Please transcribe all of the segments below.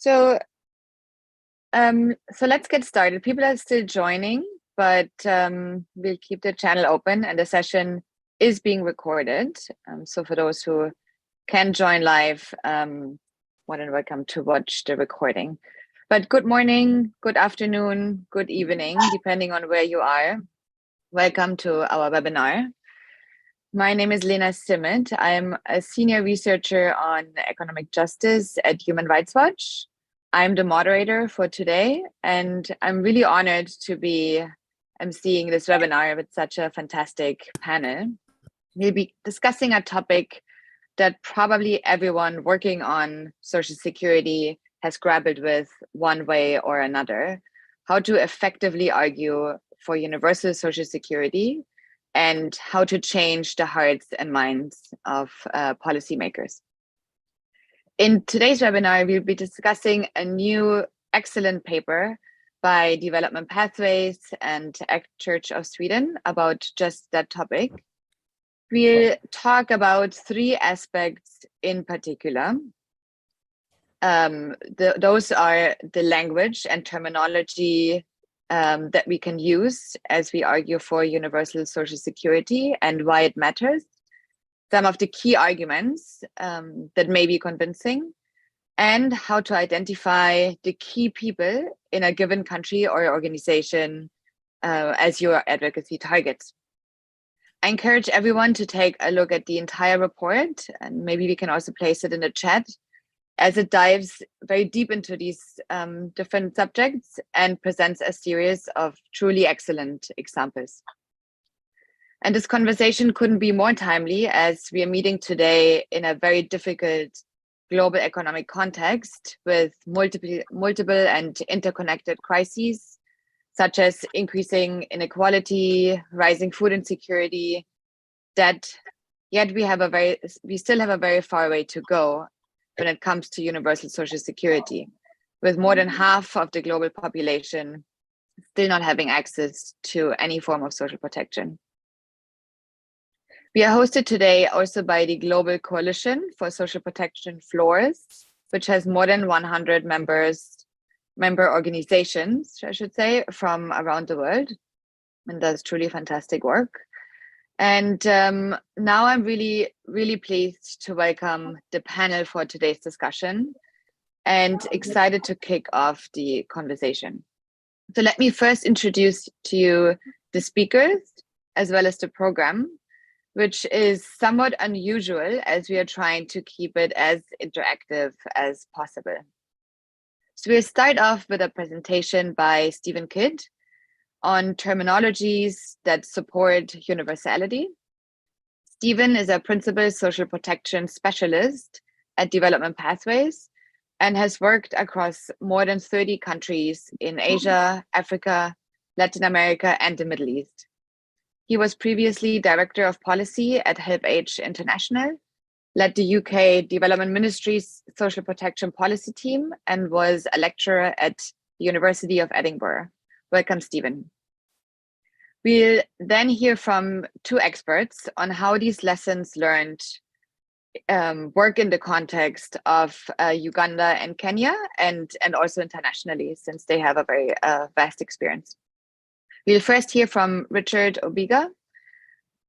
So, so let's get started. People are still joining, but we'll keep the channel open, and the session is being recorded. So for those who can join live, more than welcome to watch the recording. But good morning, good afternoon, good evening, depending on where you are. Welcome to our webinar. My name is Lena Simmet. I'm a senior researcher on economic justice at Human Rights Watch. I'm the moderator for today, and I'm really honored to be emceeing this webinar with such a fantastic panel. We'll be discussing a topic that probably everyone working on Social Security has grappled with one way or another: how to effectively argue for universal Social Security and how to change the hearts and minds of policymakers. In today's webinar, we'll be discussing a new excellent paper by Development Pathways and ACT Church of Sweden about just that topic. We'll talk about three aspects in particular. Those are the language and terminology that we can use as we argue for universal Social Security and why it matters, some of the key arguments that may be convincing, and how to identify the key people in a given country or organization as your advocacy targets. I encourage everyone to take a look at the entire report, and maybe we can also place it in the chat, as it dives very deep into these different subjects and presents a series of truly excellent examples. And this conversation couldn't be more timely, as we are meeting today in a very difficult global economic context with multiple and interconnected crises, such as increasing inequality, rising food insecurity, debt. Yet we still have a very far way to go when it comes to universal Social Security, with more than half of the global population still not having access to any form of social protection. We are hosted today also by the Global Coalition for Social Protection Floors, which has more than 100 member organizations, I should say, from around the world, and does truly fantastic work. And now I'm really, really pleased to welcome the panel for today's discussion and excited to kick off the conversation. So let me first introduce to you the speakers as well as the program, which is somewhat unusual as we are trying to keep it as interactive as possible. So we'll start off with a presentation by Stephen Kidd on terminologies that support universality. Stephen is a principal social protection specialist at Development Pathways and has worked across more than 30 countries in Asia, Africa, Latin America, and the Middle East. He was previously Director of Policy at HelpAge International, led the UK Development Ministry's Social Protection Policy team, and was a lecturer at the University of Edinburgh. Welcome, Stephen. We'll then hear from two experts on how these lessons learned work in the context of Uganda and Kenya, and also internationally, since they have a very vast experience. We'll first hear from Richard Obiga.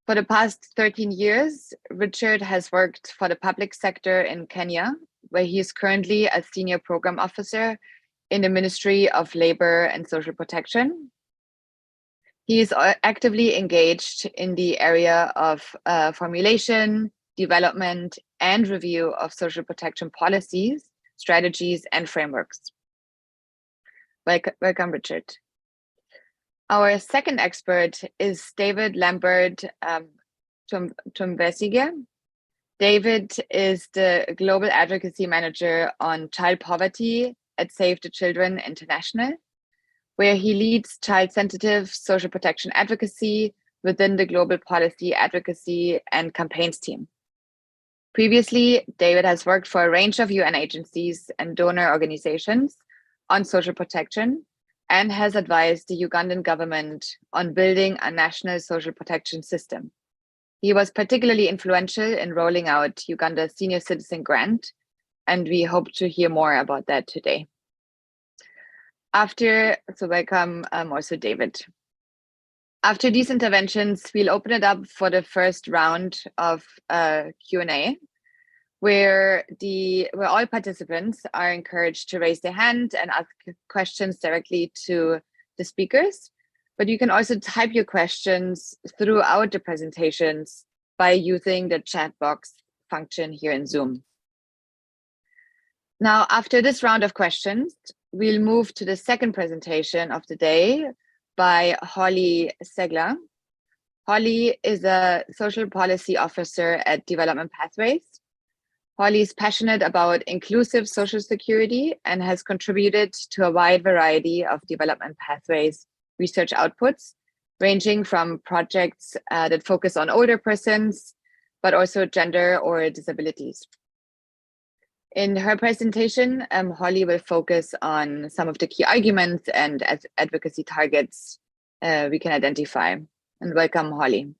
For the past 13 years, Richard has worked for the public sector in Kenya, where he is currently a senior program officer in the Ministry of Labour and Social Protection. He is actively engaged in the area of formulation, development, and review of social protection policies, strategies, and frameworks. Welcome, Richard. Our second expert is David Lambert Tumbesige. David is the Global Advocacy Manager on Child Poverty at Save the Children International, where he leads child-sensitive social protection advocacy within the Global Policy Advocacy and Campaigns team. Previously, David has worked for a range of UN agencies and donor organizations on social protection, and has advised the Ugandan government on building a national social protection system. He was particularly influential in rolling out Uganda's Senior Citizen Grant, and we hope to hear more about that today. Welcome also David. After these interventions, we'll open it up for the first round of Q&A, where all participants are encouraged to raise their hand and ask questions directly to the speakers. But you can also type your questions throughout the presentations by using the chat box function here in Zoom. Now, after this round of questions, we'll move to the second presentation of the day by Holly Segler. Holly is a social policy officer at Development Pathways. Holly is passionate about inclusive social security and has contributed to a wide variety of Development Pathways research outputs, ranging from projects that focus on older persons, but also gender or disabilities. In her presentation, Holly will focus on some of the key arguments and advocacy targets we can identify. And welcome, Holly.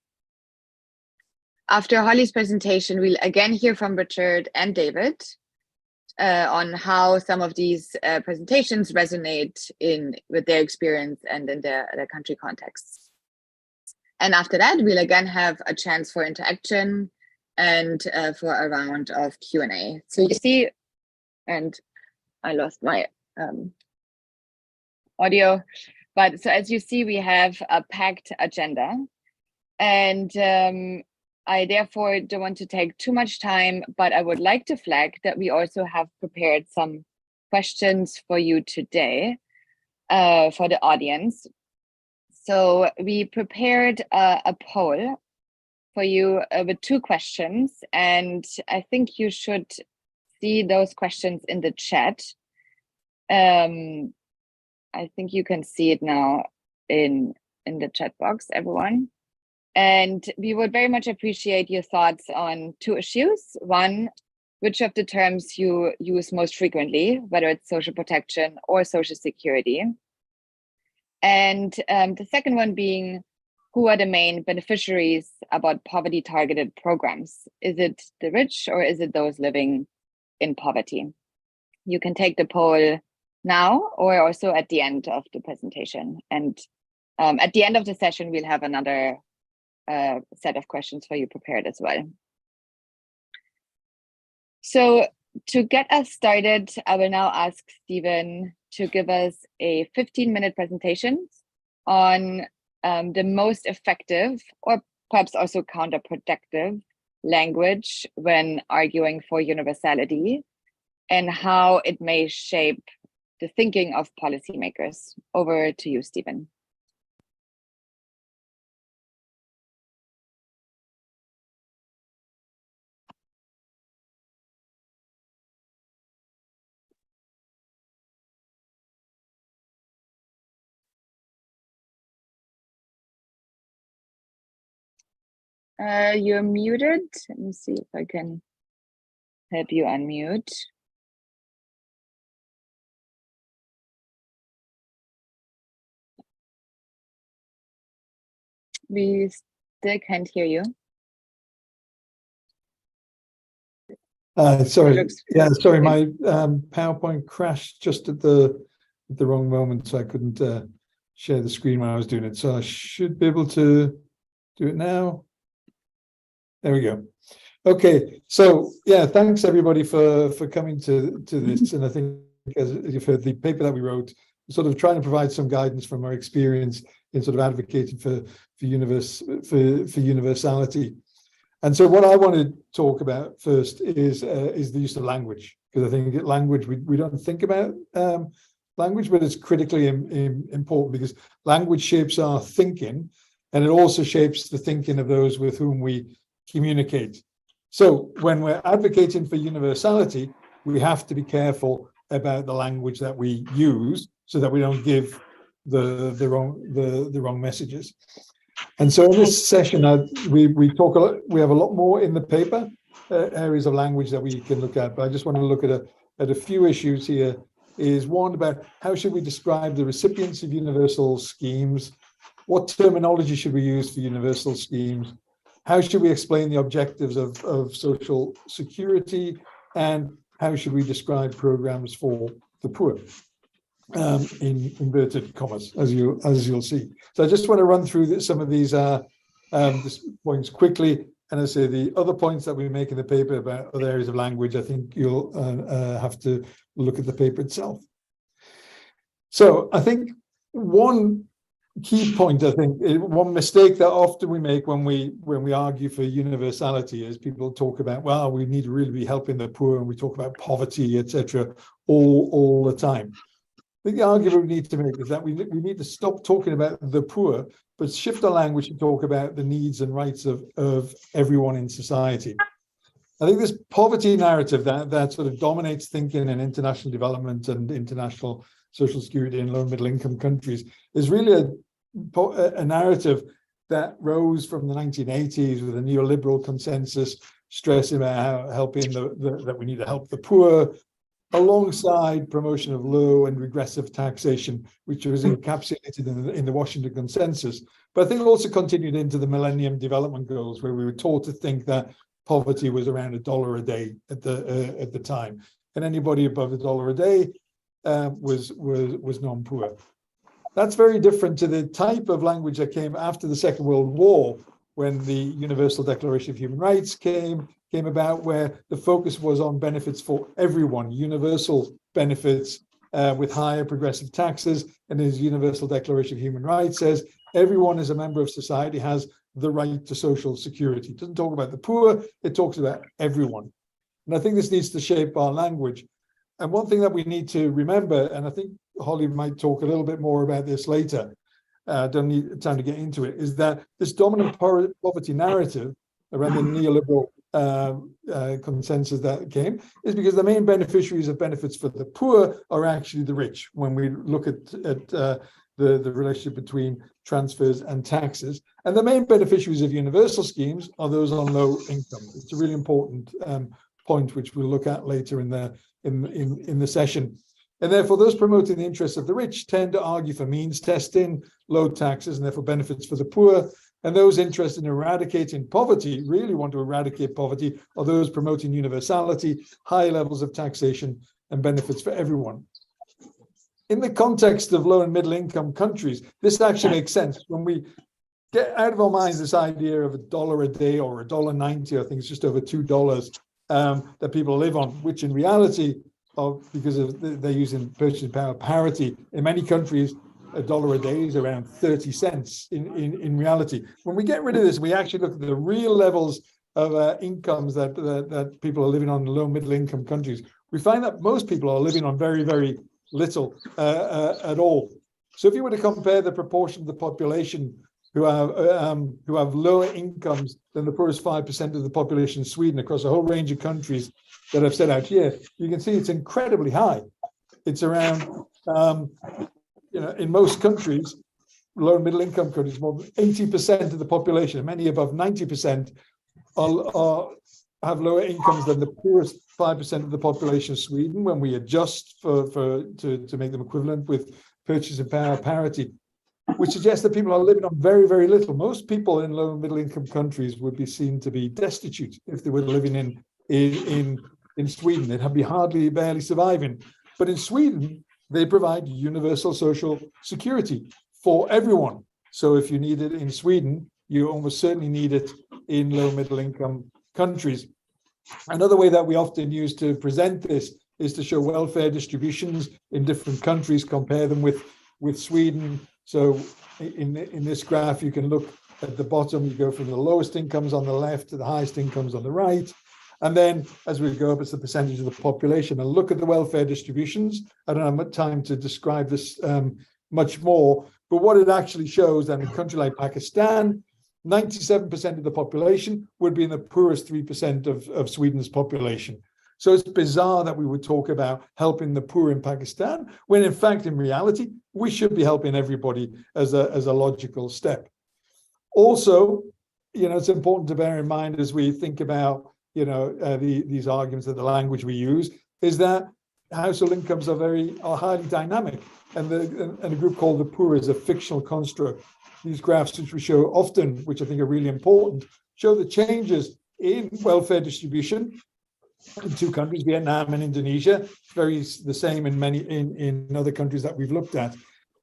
After Holly's presentation, we'll again hear from Richard and David on how some of these presentations resonate with their experience and in their country contexts. And after that, we'll again have a chance for interaction and for a round of Q&A. So you see, and I lost my audio, but so as you see, we have a packed agenda, and I therefore don't want to take too much time, but I would like to flag that we also have prepared some questions for you today for the audience. So we prepared a poll for you with 2 questions, and I think you should see those questions in the chat. I think you can see it now in the chat box, everyone. And we would very much appreciate your thoughts on 2 issues. One, which of the terms you use most frequently, whether it's social protection or social security. And the second one being, who are the main beneficiaries about poverty targeted programs? Is it the rich or is it those living in poverty? You can take the poll now or also at the end of the presentation. And at the end of the session, we'll have another set of questions for you prepared as well. So to get us started, I will now ask Stephen to give us a 15-minute presentation on the most effective or perhaps also counterproductive language when arguing for universality and how it may shape the thinking of policymakers. Over to you, Stephen. You're muted. Let me see if I can help you unmute. We still can't hear you. Sorry. Yeah, sorry. My PowerPoint crashed just at the wrong moment, so I couldn't share the screen when I was doing it. So I should be able to do it now. There we go. Okay. So yeah, thanks everybody for coming to this. And I think as you've heard, the paper that we wrote, sort of trying to provide some guidance from our experience in sort of advocating for universality. And so what I want to talk about first is the use of language, because I think language, we don't think about language, but it's critically important because language shapes our thinking, and it also shapes the thinking of those with whom we communicate. So when we're advocating for universality, we have to be careful about the language that we use so that we don't give the wrong messages. And so in this session, we talk a lot, we have a lot more in the paper, areas of language that we can look at, but I just want to look at a few issues here. Is one about how should we describe the recipients of universal schemes? What terminology should we use for universal schemes? How should we explain the objectives of social security? And how should we describe programs for the poor, in inverted commas, as you'll see. So I just want to run through some of these points quickly. And I say the other points that we make in the paper about other areas of language, I think you'll have to look at the paper itself. So I think one key point, one mistake that often we make when we argue for universality is people talk about, well, we need to really be helping the poor, and we talk about poverty, etc., all the time. I think the argument we need to make is that we need to stop talking about the poor, but shift our language to talk about the needs and rights of everyone in society. I think this poverty narrative that sort of dominates thinking in international development and international social security in low and middle income countries is really a narrative that rose from the 1980s with a neoliberal consensus stressing about how helping that we need to help the poor, alongside promotion of low and regressive taxation, which was encapsulated in the Washington Consensus. But I think it also continued into the Millennium Development Goals, where we were taught to think that poverty was around $1 a day at the time, and anybody above $1 a day was non-poor. That's very different to the type of language that came after the Second World War, when the Universal Declaration of Human Rights came about, where the focus was on benefits for everyone, universal benefits with higher progressive taxes. And as Universal Declaration of Human Rights says, everyone as a member of society has the right to social security. It doesn't talk about the poor, it talks about everyone. And I think this needs to shape our language. And one thing that we need to remember, and I think Holly might talk a little bit more about this later, don't need time to get into it, is that this dominant poverty narrative around the neoliberal consensus that came is because the main beneficiaries of benefits for the poor are actually the rich. When we look at the relationship between transfers and taxes, and the main beneficiaries of universal schemes are those on low income. It's a really important point which we'll look at later in the session. And therefore, those promoting the interests of the rich tend to argue for means testing, low taxes, and therefore benefits for the poor. And those interested in eradicating poverty, really want to eradicate poverty, are those promoting universality, high levels of taxation, and benefits for everyone. In the context of low and middle income countries, this actually makes sense. When we get out of our minds this idea of $1 a day or $1.90, I think it's just over $2 that people live on, which in reality, because they're using purchasing power parity, in many countries, $1 a day is around 30 cents in reality. When we get rid of this, we actually look at the real levels of incomes that people are living on in low middle income countries. We find that most people are living on very, very little at all. So if you were to compare the proportion of the population who have lower incomes than the poorest 5% of the population in Sweden across a whole range of countries that I've set out here, you can see it's incredibly high. It's around, in most countries, low and middle income countries, more than 80% of the population, many above 90%, have lower incomes than the poorest 5% of the population of Sweden, when we adjust to make them equivalent with purchasing power parity, which suggests that people are living on very, very little. Most people in low and middle income countries would be seen to be destitute if they were living in Sweden. They'd be barely surviving. But in Sweden, they provide universal social security for everyone. So if you need it in Sweden, you almost certainly need it in low middle income countries. Another way that we often use to present this is to show welfare distributions in different countries, compare them with Sweden. So in this graph, you can look at the bottom, you go from the lowest incomes on the left to the highest incomes on the right. And then as we go up, it's the percentage of the population. And look at the welfare distributions. I don't have much time to describe this much more, but what it actually shows that in a country like Pakistan, 97% of the population would be in the poorest 3% of Sweden's population. So it's bizarre that we would talk about helping the poor in Pakistan, when in fact, in reality, we should be helping everybody as a logical step. Also, it's important to bear in mind as we think about these arguments that the language we use is that household incomes are highly dynamic, and a group called the poor is a fictional construct. These graphs, which we show often, which I think are really important, show the changes in welfare distribution in two countries, Vietnam and Indonesia. Very the same in many in other countries that we've looked at.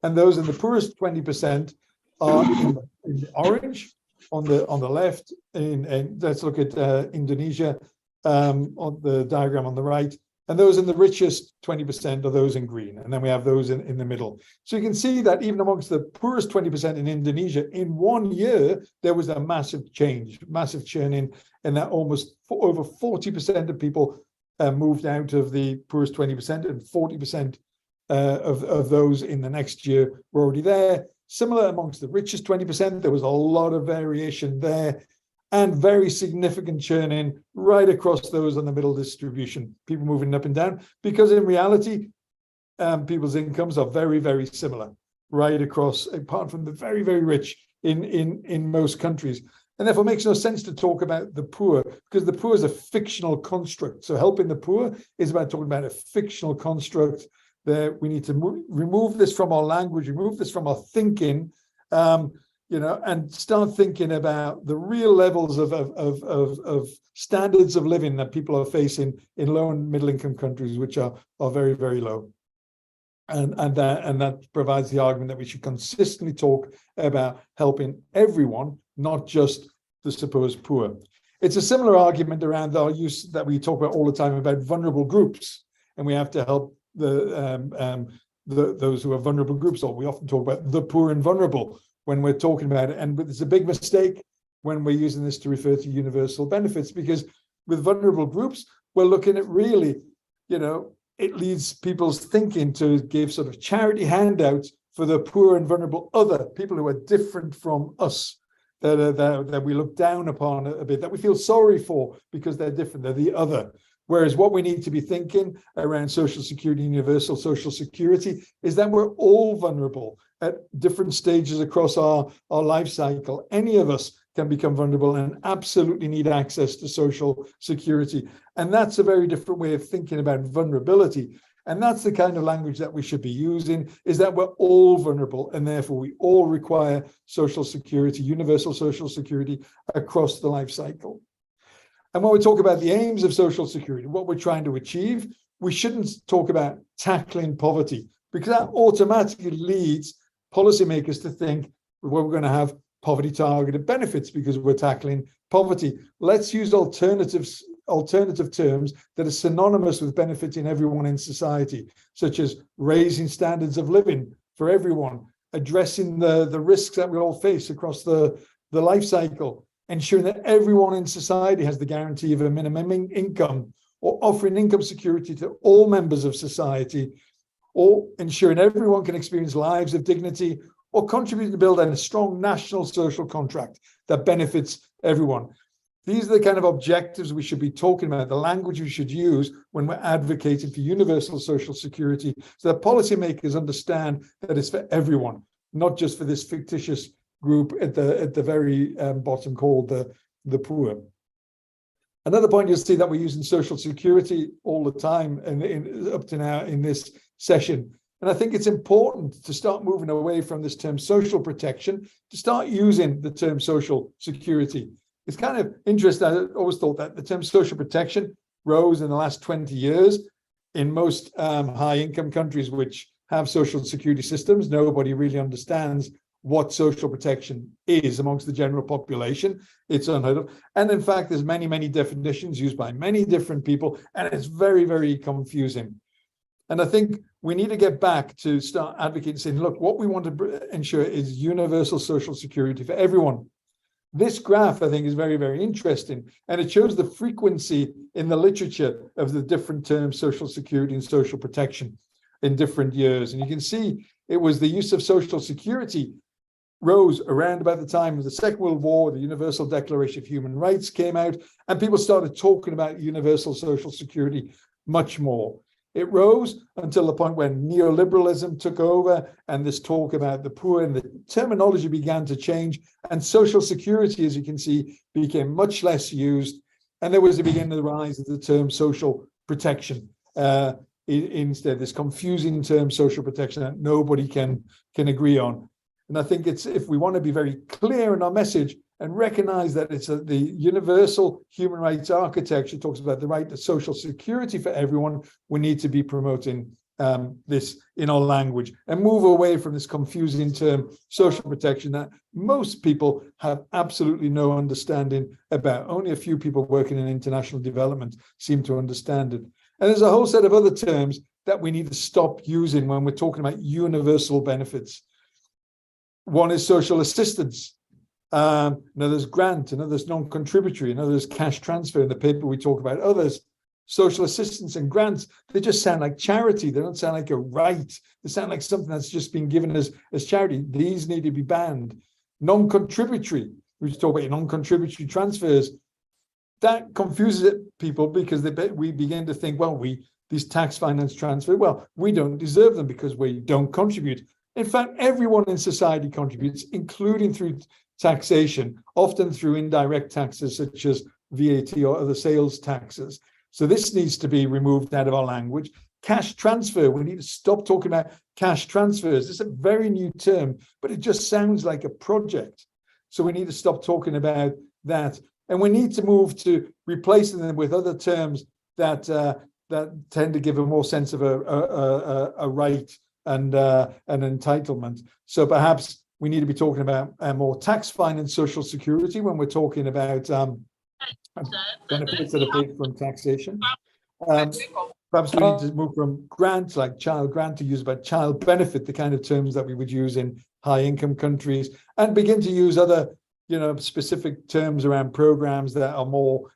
And those in the poorest 20% are in the orange on the left. And let's look at Indonesia on the diagram on the right. And those in the richest 20% are those in green. And then we have those in the middle. So you can see that even amongst the poorest 20% in Indonesia, in 1 year, there was a massive change, massive churn in that almost over 40% of people moved out of the poorest 20%, and 40% of those in the next year were already there. Similar amongst the richest 20%, there was a lot of variation there, and very significant churn in right across those on the middle distribution, people moving up and down, because in reality, people's incomes are very, very similar right across, apart from the very, very rich in most countries. And therefore, it makes no sense to talk about the poor, because the poor is a fictional construct. So helping the poor is about talking about a fictional construct. That we need to remove this from our language, remove this from our thinking, and start thinking about the real levels of standards of living that people are facing in low and middle income countries, which are very, very low. And that provides the argument that we should consistently talk about helping everyone, not just the supposed poor. It's a similar argument around our use that we talk about all the time about vulnerable groups, and we have to help those who are vulnerable groups, or we often talk about the poor and vulnerable when we're talking about it. And it's a big mistake when we're using this to refer to universal benefits, because with vulnerable groups, we're looking at really, it leads people's thinking to give sort of charity handouts for the poor and vulnerable other people who are different from us, that we look down upon a bit, that we feel sorry for because they're different, they're the other. Whereas what we need to be thinking around social security, universal social security, is that we're all vulnerable at different stages across our life cycle. Any of us can become vulnerable and absolutely need access to social security. And that's a very different way of thinking about vulnerability. And that's the kind of language that we should be using, is that we're all vulnerable, and therefore we all require social security, universal social security across the life cycle. And when we talk about the aims of social security, what we're trying to achieve, we shouldn't talk about tackling poverty, because that automatically leads policymakers to think, well, we're going to have poverty targeted benefits because we're tackling poverty. Let's use alternative terms that are synonymous with benefiting everyone in society, such as raising standards of living for everyone, addressing the risks that we all face across the life cycle, ensuring that everyone in society has the guarantee of a minimum income, or offering income security to all members of society, or ensuring everyone can experience lives of dignity, or contributing to build a strong national social contract that benefits everyone. These are the kind of objectives we should be talking about, the language we should use when we're advocating for universal social security, so that policymakers understand that it's for everyone, not just for this fictitious group at the very bottom called the poor. Another point, you'll see that we're using social security all the time and up to now in this session. And I think it's important to start moving away from this term social protection, to start using the term social security. It's kind of interesting. I always thought that the term social protection rose in the last 20 years in most high income countries which have social security systems. Nobody really understands what social protection is amongst the general population. It's unheard of. And in fact, there's many, many definitions used by many different people, and it's very, very confusing. And I think we need to get back to start advocating, saying, look, what we want to ensure is universal social security for everyone. This graph, I think, is very, very interesting, and it shows the frequency in the literature of the different terms social security and social protection in different years. And you can see it was the use of social security rose around about the time of the Second World War. The Universal Declaration of Human Rights came out, and people started talking about universal social security much more. It rose until the point when neoliberalism took over, and this talk about the poor and the terminology began to change, and social security, as you can see, became much less used, and there was the beginning of the rise of the term social protection. Instead, this confusing term social protection that nobody can agree on. And I think it's, if we want to be very clear in our message and recognize that it's the universal human rights architecture talks about the right to social security for everyone. We need to be promoting this in our language and move away from this confusing term social protection that most people have absolutely no understanding about. Only a few people working in international development seem to understand it. And there's a whole set of other terms that we need to stop using when we're talking about universal benefits. One is social assistance. Another's grant, another's non-contributory, another's cash transfer. In the paper we talk about others. Social assistance and grants, they just sound like charity. They don't sound like a right. They sound like something that's just been given as charity. These need to be banned. Non-contributory, we talk about non-contributory transfers. That confuses people because we begin to think, well, these tax finance transfer, well, we don't deserve them because we don't contribute. In fact, everyone in society contributes, including through taxation, often through indirect taxes such as VAT or other sales taxes. So this needs to be removed out of our language. Cash transfer, we need to stop talking about cash transfers. It's a very new term, but it just sounds like a project. So we need to stop talking about that. And we need to move to replacing them with other terms that tend to give a more sense of a right and an entitlement. So perhaps we need to be talking about more tax finance social security when we're talking about benefits that are paid from taxation. Perhaps we need to move from grants like child grant to use about child benefit, the kind of terms that we would use in high income countries, and begin to use other, specific terms around programs that are more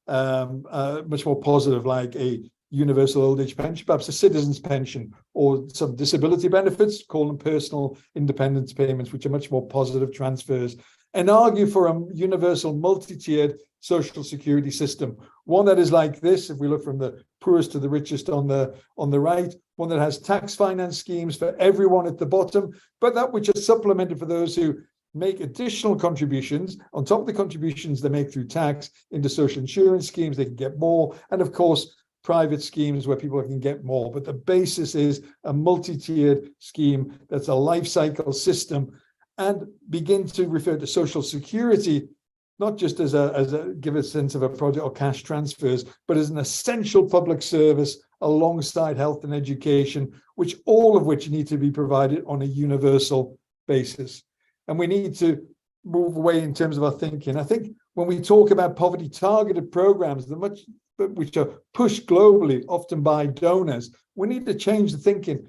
much more positive, like a universal old age pension, perhaps a citizen's pension, or some disability benefits, call them personal independence payments, which are much more positive transfers, and argue for a universal multi-tiered social security system. One that is like this, if we look from the poorest to the richest on the right, one that has tax finance schemes for everyone at the bottom, but that which is supplemented for those who make additional contributions on top of the contributions they make through tax into social insurance schemes. They can get more, and of course private schemes where people can get more, but the basis is a multi-tiered scheme that's a life cycle system, and begin to refer to social security not just as a give a sense of a project or cash transfers, but as an essential public service alongside health and education, which all of which need to be provided on a universal basis. And we need to move away in terms of our thinking. I think when we talk about poverty targeted programs, which are pushed globally, often by donors, we need to change the thinking.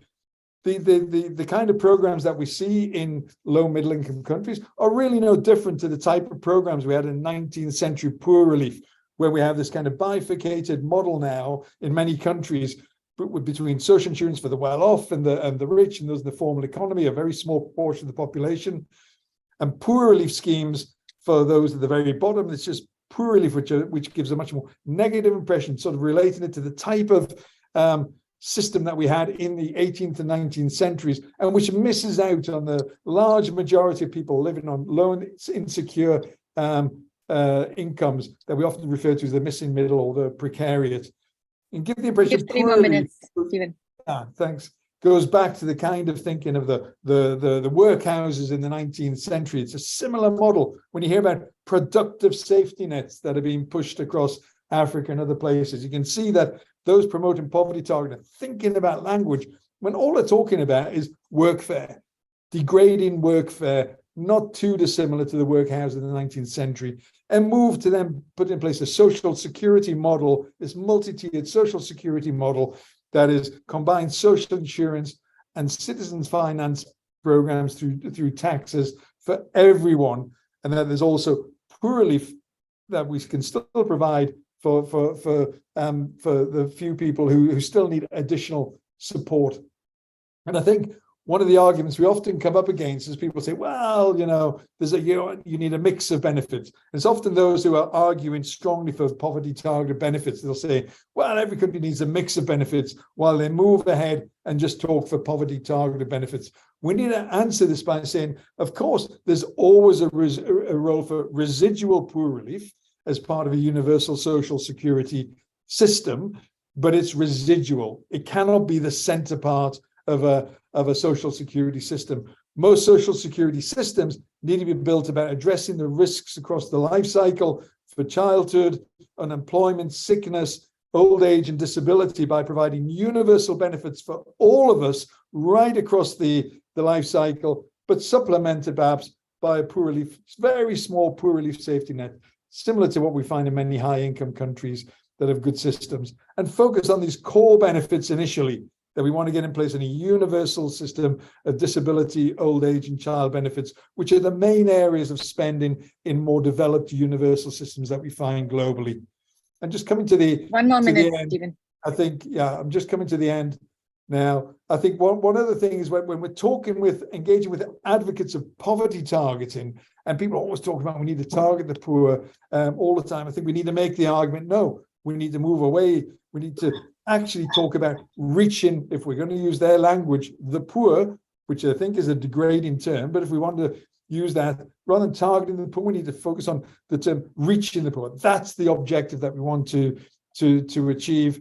The kind of programs that we see in low middle income countries are really no different to the type of programs we had in 19th century poor relief, where we have this kind of bifurcated model now in many countries between social insurance for the well-off and the rich, and those in the formal economy, a very small portion of the population, and poor relief schemes for those at the very bottom. It's just poor relief, which gives a much more negative impression, sort of relating it to the type of system that we had in the 18th and 19th centuries, and which misses out on the large majority of people living on low and insecure incomes that we often refer to as the missing middle or the precariat. And give the impression 3 more minutes, Stephen. Thanks. Goes back to the kind of thinking of the workhouses in the 19th century. It's a similar model. When you hear about productive safety nets that are being pushed across Africa and other places, you can see that those promoting poverty targeted, thinking about language, when all they're talking about is workfare, degrading workfare, not too dissimilar to the workhouse in the 19th century, and move to then put in place a social security model, this multi-tiered social security model that is combined social insurance and citizens finance programs through taxes for everyone, and that there's also poor relief that we can still provide for the few people who still need additional support. And I think one of the arguments we often come up against is people say, well, there's you need a mix of benefits. And it's often those who are arguing strongly for poverty targeted benefits. They'll say, well, every country needs a mix of benefits, while they move ahead and just talk for poverty targeted benefits. We need to answer this by saying, of course, there's always a role for residual poor relief as part of a universal social security system, but it's residual. It cannot be the center part of a social security system. most social security systems need to be built about addressing the risks across the life cycle for childhood, unemployment, sickness, old age, and disability by providing universal benefits for all of us right across the life cycle, but supplemented perhaps by a poor relief, very small poor relief safety net, similar to what we find in many high-income countries that have good systems, and focus on these core benefits initially that we want to get in place in a universal system of disability, old age, and child benefits, which are the main areas of spending in more developed universal systems that we find globally. And just coming to the one more minute, end, Stephen. I think, yeah, I'm just coming to the end now. I think one other thing is when we're engaging with advocates of poverty targeting, and people always talk about we need to target the poor all the time. I think we need to make the argument, no, we need to move away. We need to actually talk about reaching, if we're going to use their language, the poor, which I think is a degrading term, but if we want to use that, rather than targeting the poor, we need to focus on the term reaching the poor. That's the objective that we want to achieve.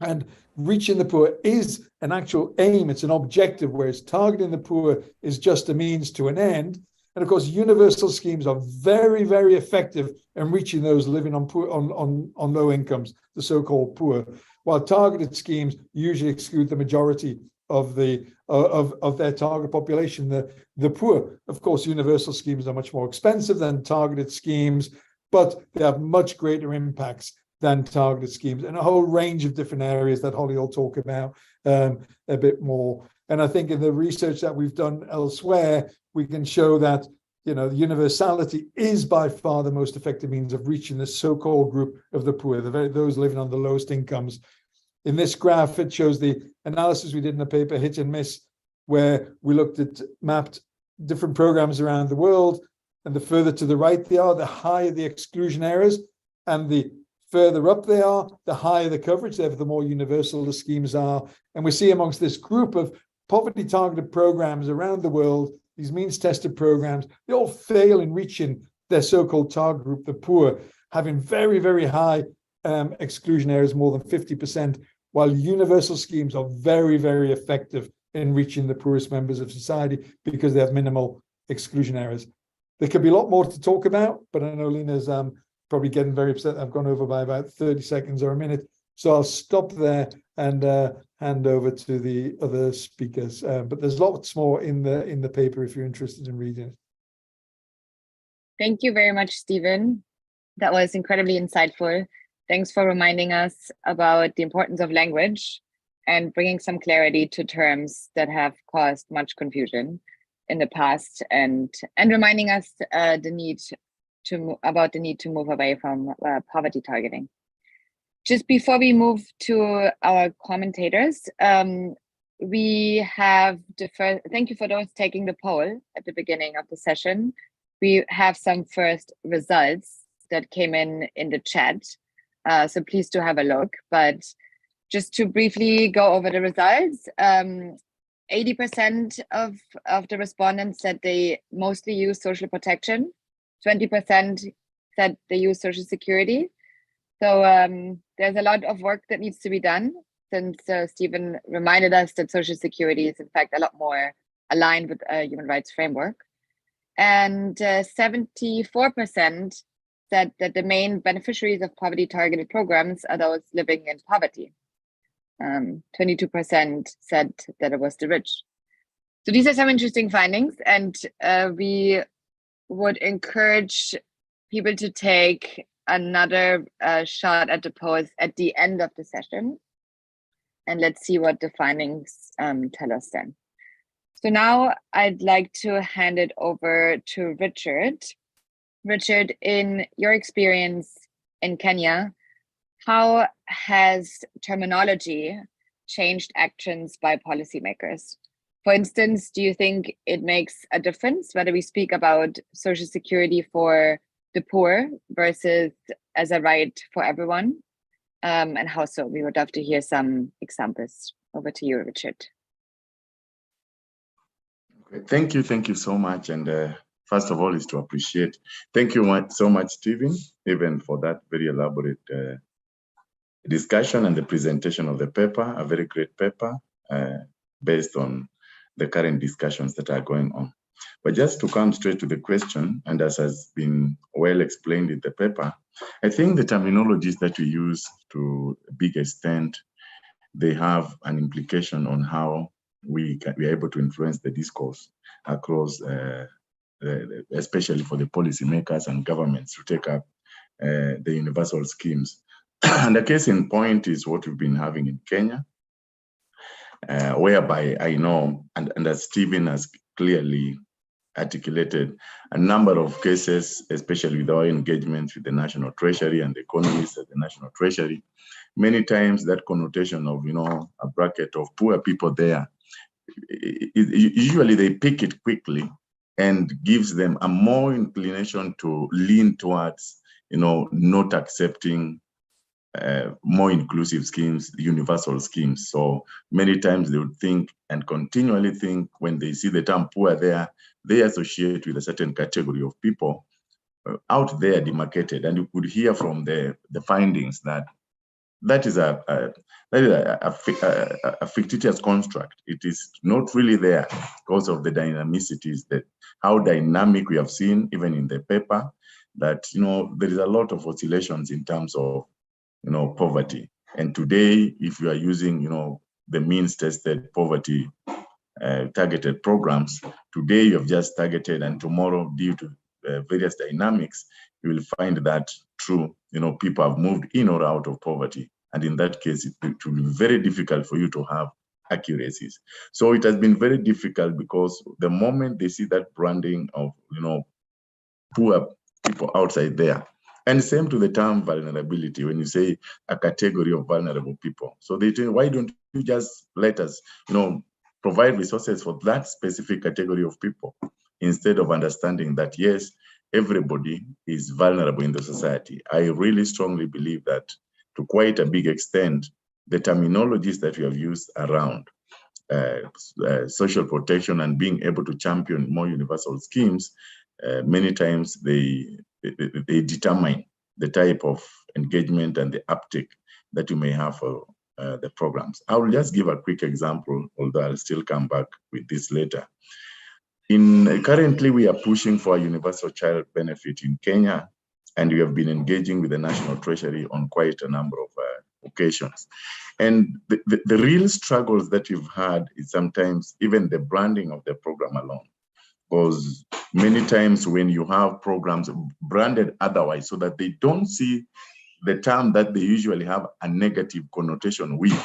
And reaching the poor is an actual aim, it's an objective, whereas targeting the poor is just a means to an end. And of course, universal schemes are very, very effective in reaching those living on low incomes, the so-called poor, while targeted schemes usually exclude the majority of their target population, the poor. Of course, universal schemes are much more expensive than targeted schemes, but they have much greater impacts than targeted schemes in a whole range of different areas that Holly will talk about a bit more. And I think in the research that we've done elsewhere, we can show that, you know, universality is by far the most effective means of reaching the so-called group of the poor, those living on the lowest incomes. In this graph, it shows the analysis we did in the paper, Hit and Miss, where we mapped different programs around the world. And the further to the right they are, the higher the exclusion errors, and the further up they are, the higher the coverage, therefore the more universal the schemes are. And we see amongst this group of poverty targeted programs around the world, these means tested programs, they all fail in reaching their so-called target group, the poor, having very, very high exclusion errors, more than 50%, while universal schemes are very, very effective in reaching the poorest members of society because they have minimal exclusion errors. There could be a lot more to talk about, but I know Lena's probably getting very upset. I've gone over by about 30 seconds or a minute. So I'll stop there and hand over to the other speakers. But there's lots more in the paper if you're interested in reading it. Thank you very much, Stephen. That was incredibly insightful. Thanks for reminding us about the importance of language and bringing some clarity to terms that have caused much confusion in the past, and reminding us the need to move away from poverty targeting. Just before we move to our commentators, we have thank you for those taking the poll at the beginning of the session. We have some first results that came in the chat, so please do have a look. But just to briefly go over the results, 80% of the respondents said they mostly use social protection, 20% said they use Social Security. So there's a lot of work that needs to be done, since Stephen reminded us that Social Security is in fact a lot more aligned with a human rights framework. And 74% said that the main beneficiaries of poverty targeted programs are those living in poverty. 22% said that it was the rich. So these are some interesting findings, and we would encourage people to take another shot at the polls at the end of the session, and let's see what the findings tell us then. So now I'd like to hand it over to Richard. Richard, in your experience in Kenya, how has terminology changed actions by policymakers? For instance, do you think it makes a difference whether we speak about Social Security for the poor versus as a right for everyone? And how so? We would love to hear some examples. Over to you, Richard. Okay, thank you so much. And first of all, is to appreciate. Thank you so much, Stephen, even for that very elaborate discussion and the presentation of the paper, a very great paper based on the current discussions that are going on. But just to come straight to the question, and as has been well explained in the paper, I think the terminologies that we use to a big extent, they have an implication on how we are able to influence the discourse across, especially for the policymakers and governments to take up the universal schemes. And the case in point is what we've been having in Kenya, whereby I know, and as Stephen has clearly articulated, a number of cases, especially with our engagement with the National Treasury and the economists at the National Treasury, many times that connotation of, a bracket of poor people there, usually they pick it quickly and gives them a more inclination to lean towards, not accepting more inclusive schemes, universal schemes. So many times they would think and continually think when they see the term poor there, they associate with a certain category of people out there demarcated. And you could hear from the findings that is a fictitious construct. It is not really there because of the dynamicities, that how dynamic we have seen even in the paper, that there is a lot of oscillations in terms of poverty. And today, if you are using the means tested poverty targeted programs, today you have just targeted, and tomorrow, due to various dynamics, you will find that true, people have moved in or out of poverty. And in that case, it will be very difficult for you to have accuracies. So it has been very difficult because the moment they see that branding of, poor people outside there, and same to the term vulnerability, when you say a category of vulnerable people. So they say, why don't you just let us, provide resources for that specific category of people, instead of understanding that, yes, everybody is vulnerable in the society. I really strongly believe that to quite a big extent, the terminologies that we have used around social protection and being able to champion more universal schemes, many times they determine the type of engagement and the uptake that you may have for the programs. I will just give a quick example, although I'll still come back with this later. Currently, we are pushing for a universal child benefit in Kenya, and we have been engaging with the National Treasury on quite a number of occasions. And the real struggles that we've had is sometimes even the branding of the program alone. Because many times when you have programs branded otherwise, so that they don't see the term that they usually have a negative connotation with,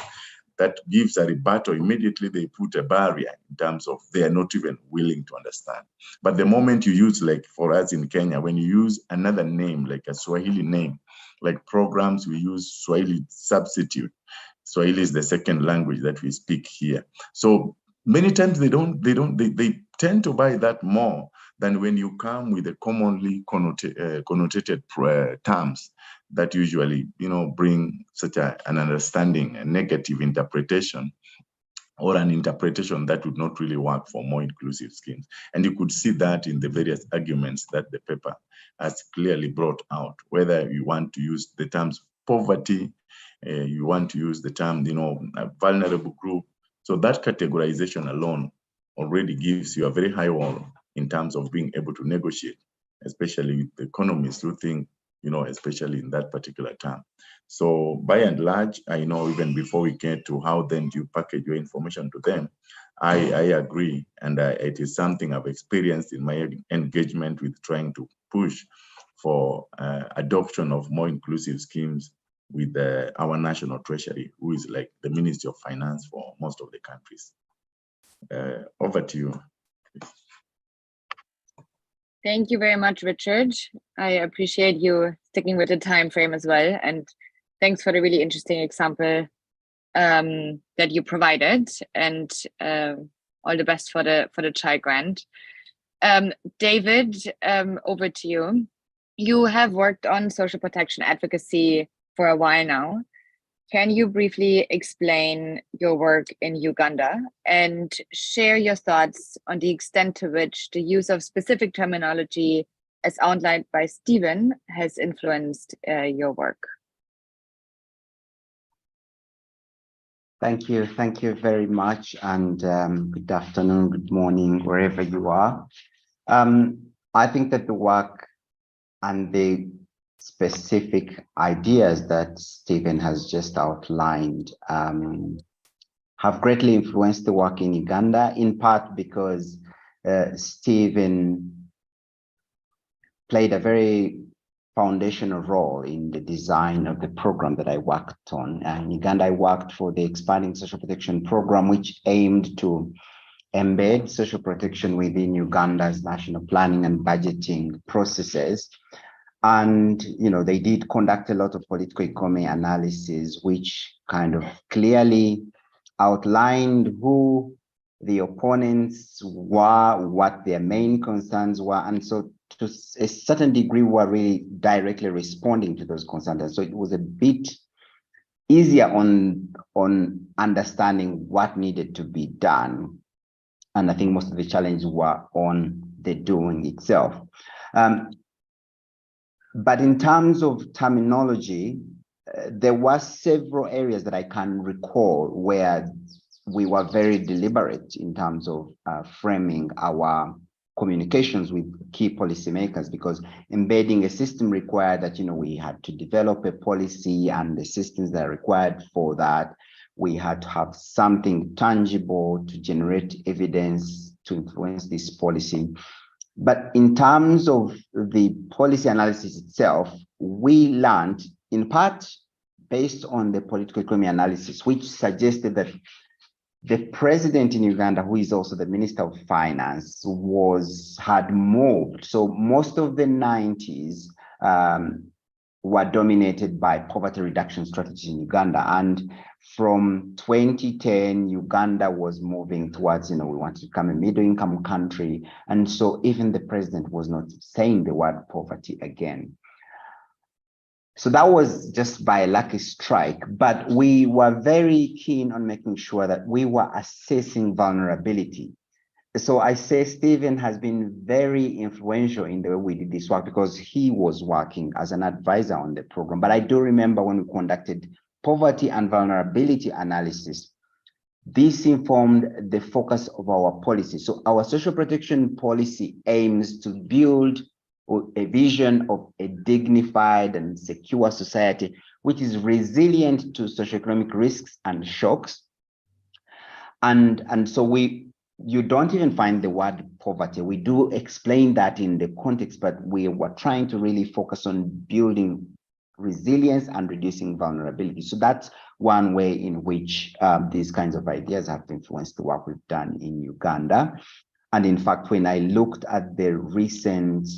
that gives a rebuttal, immediately they put a barrier in terms of they are not even willing to understand. But the moment you use, like for us in Kenya, when you use another name, like a Swahili name, like programs, we use Swahili substitute. Swahili is the second language that we speak here. So many times they tend to buy that more than when you come with the commonly connotated terms that usually, bring such an understanding, a negative interpretation, or an interpretation that would not really work for more inclusive schemes. And you could see that in the various arguments that the paper has clearly brought out, whether you want to use the terms poverty, you want to use the term, a vulnerable group. So that categorization alone already gives you a very high wall in terms of being able to negotiate, especially with the economists who think, especially in that particular term. So by and large, I know even before we get to how then do you package your information to them, I agree. And it is something I've experienced in my engagement with trying to push for adoption of more inclusive schemes with our National Treasury, who is like the Ministry of Finance for most of the countries. Over to you. Thank you very much, Richard. I appreciate you sticking with the time frame as well. And thanks for the really interesting example that you provided, and all the best for the child grant. David, over to you. You have worked on social protection advocacy for a while now. Can you briefly explain your work in Uganda and share your thoughts on the extent to which the use of specific terminology, as outlined by Stephen, has influenced your work? Thank you. Thank you very much. And good afternoon, good morning, wherever you are. I think that the work and the specific ideas that Stephen has just outlined have greatly influenced the work in Uganda, in part because Stephen played a very foundational role in the design of the program that I worked on. In Uganda, I worked for the Expanding Social Protection Program, which aimed to embed social protection within Uganda's national planning and budgeting processes. And, you know, they did conduct a lot of political economy analysis, which kind of clearly outlined who the opponents were, what their main concerns were. And so to a certain degree, we were really directly responding to those concerns. And so it was a bit easier on understanding what needed to be done. And I think most of the challenges were on the doing itself. But in terms of terminology, there were several areas that I can recall where we were very deliberate in terms of framing our communications with key policymakers, because embedding a system required that, you know, we had to develop a policy and the systems that are required for that. We had to have something tangible to generate evidence to influence this policy. But in terms of the policy analysis itself, we learned in part based on the political economy analysis, which suggested that the president in Uganda, who is also the Minister of Finance, had moved. So most of the 90s were dominated by poverty reduction strategies in Uganda. And from 2010, Uganda was moving towards, you know, we want to become a middle income country. And so even the president was not saying the word poverty again. So that was just by a lucky strike, but we were very keen on making sure that we were assessing vulnerability. So I say Stephen has been very influential in the way we did this work because he was working as an advisor on the program. But I do remember when we conducted poverty and vulnerability analysis, this informed the focus of our policy. So our social protection policy aims to build a vision of a dignified and secure society, which is resilient to socioeconomic risks and shocks. And so you don't even find the word poverty. We do explain that in the context, but we were trying to really focus on building resilience and reducing vulnerability. So that's one way in which these kinds of ideas have influenced the work we've done in Uganda. And in fact, when I looked at the recent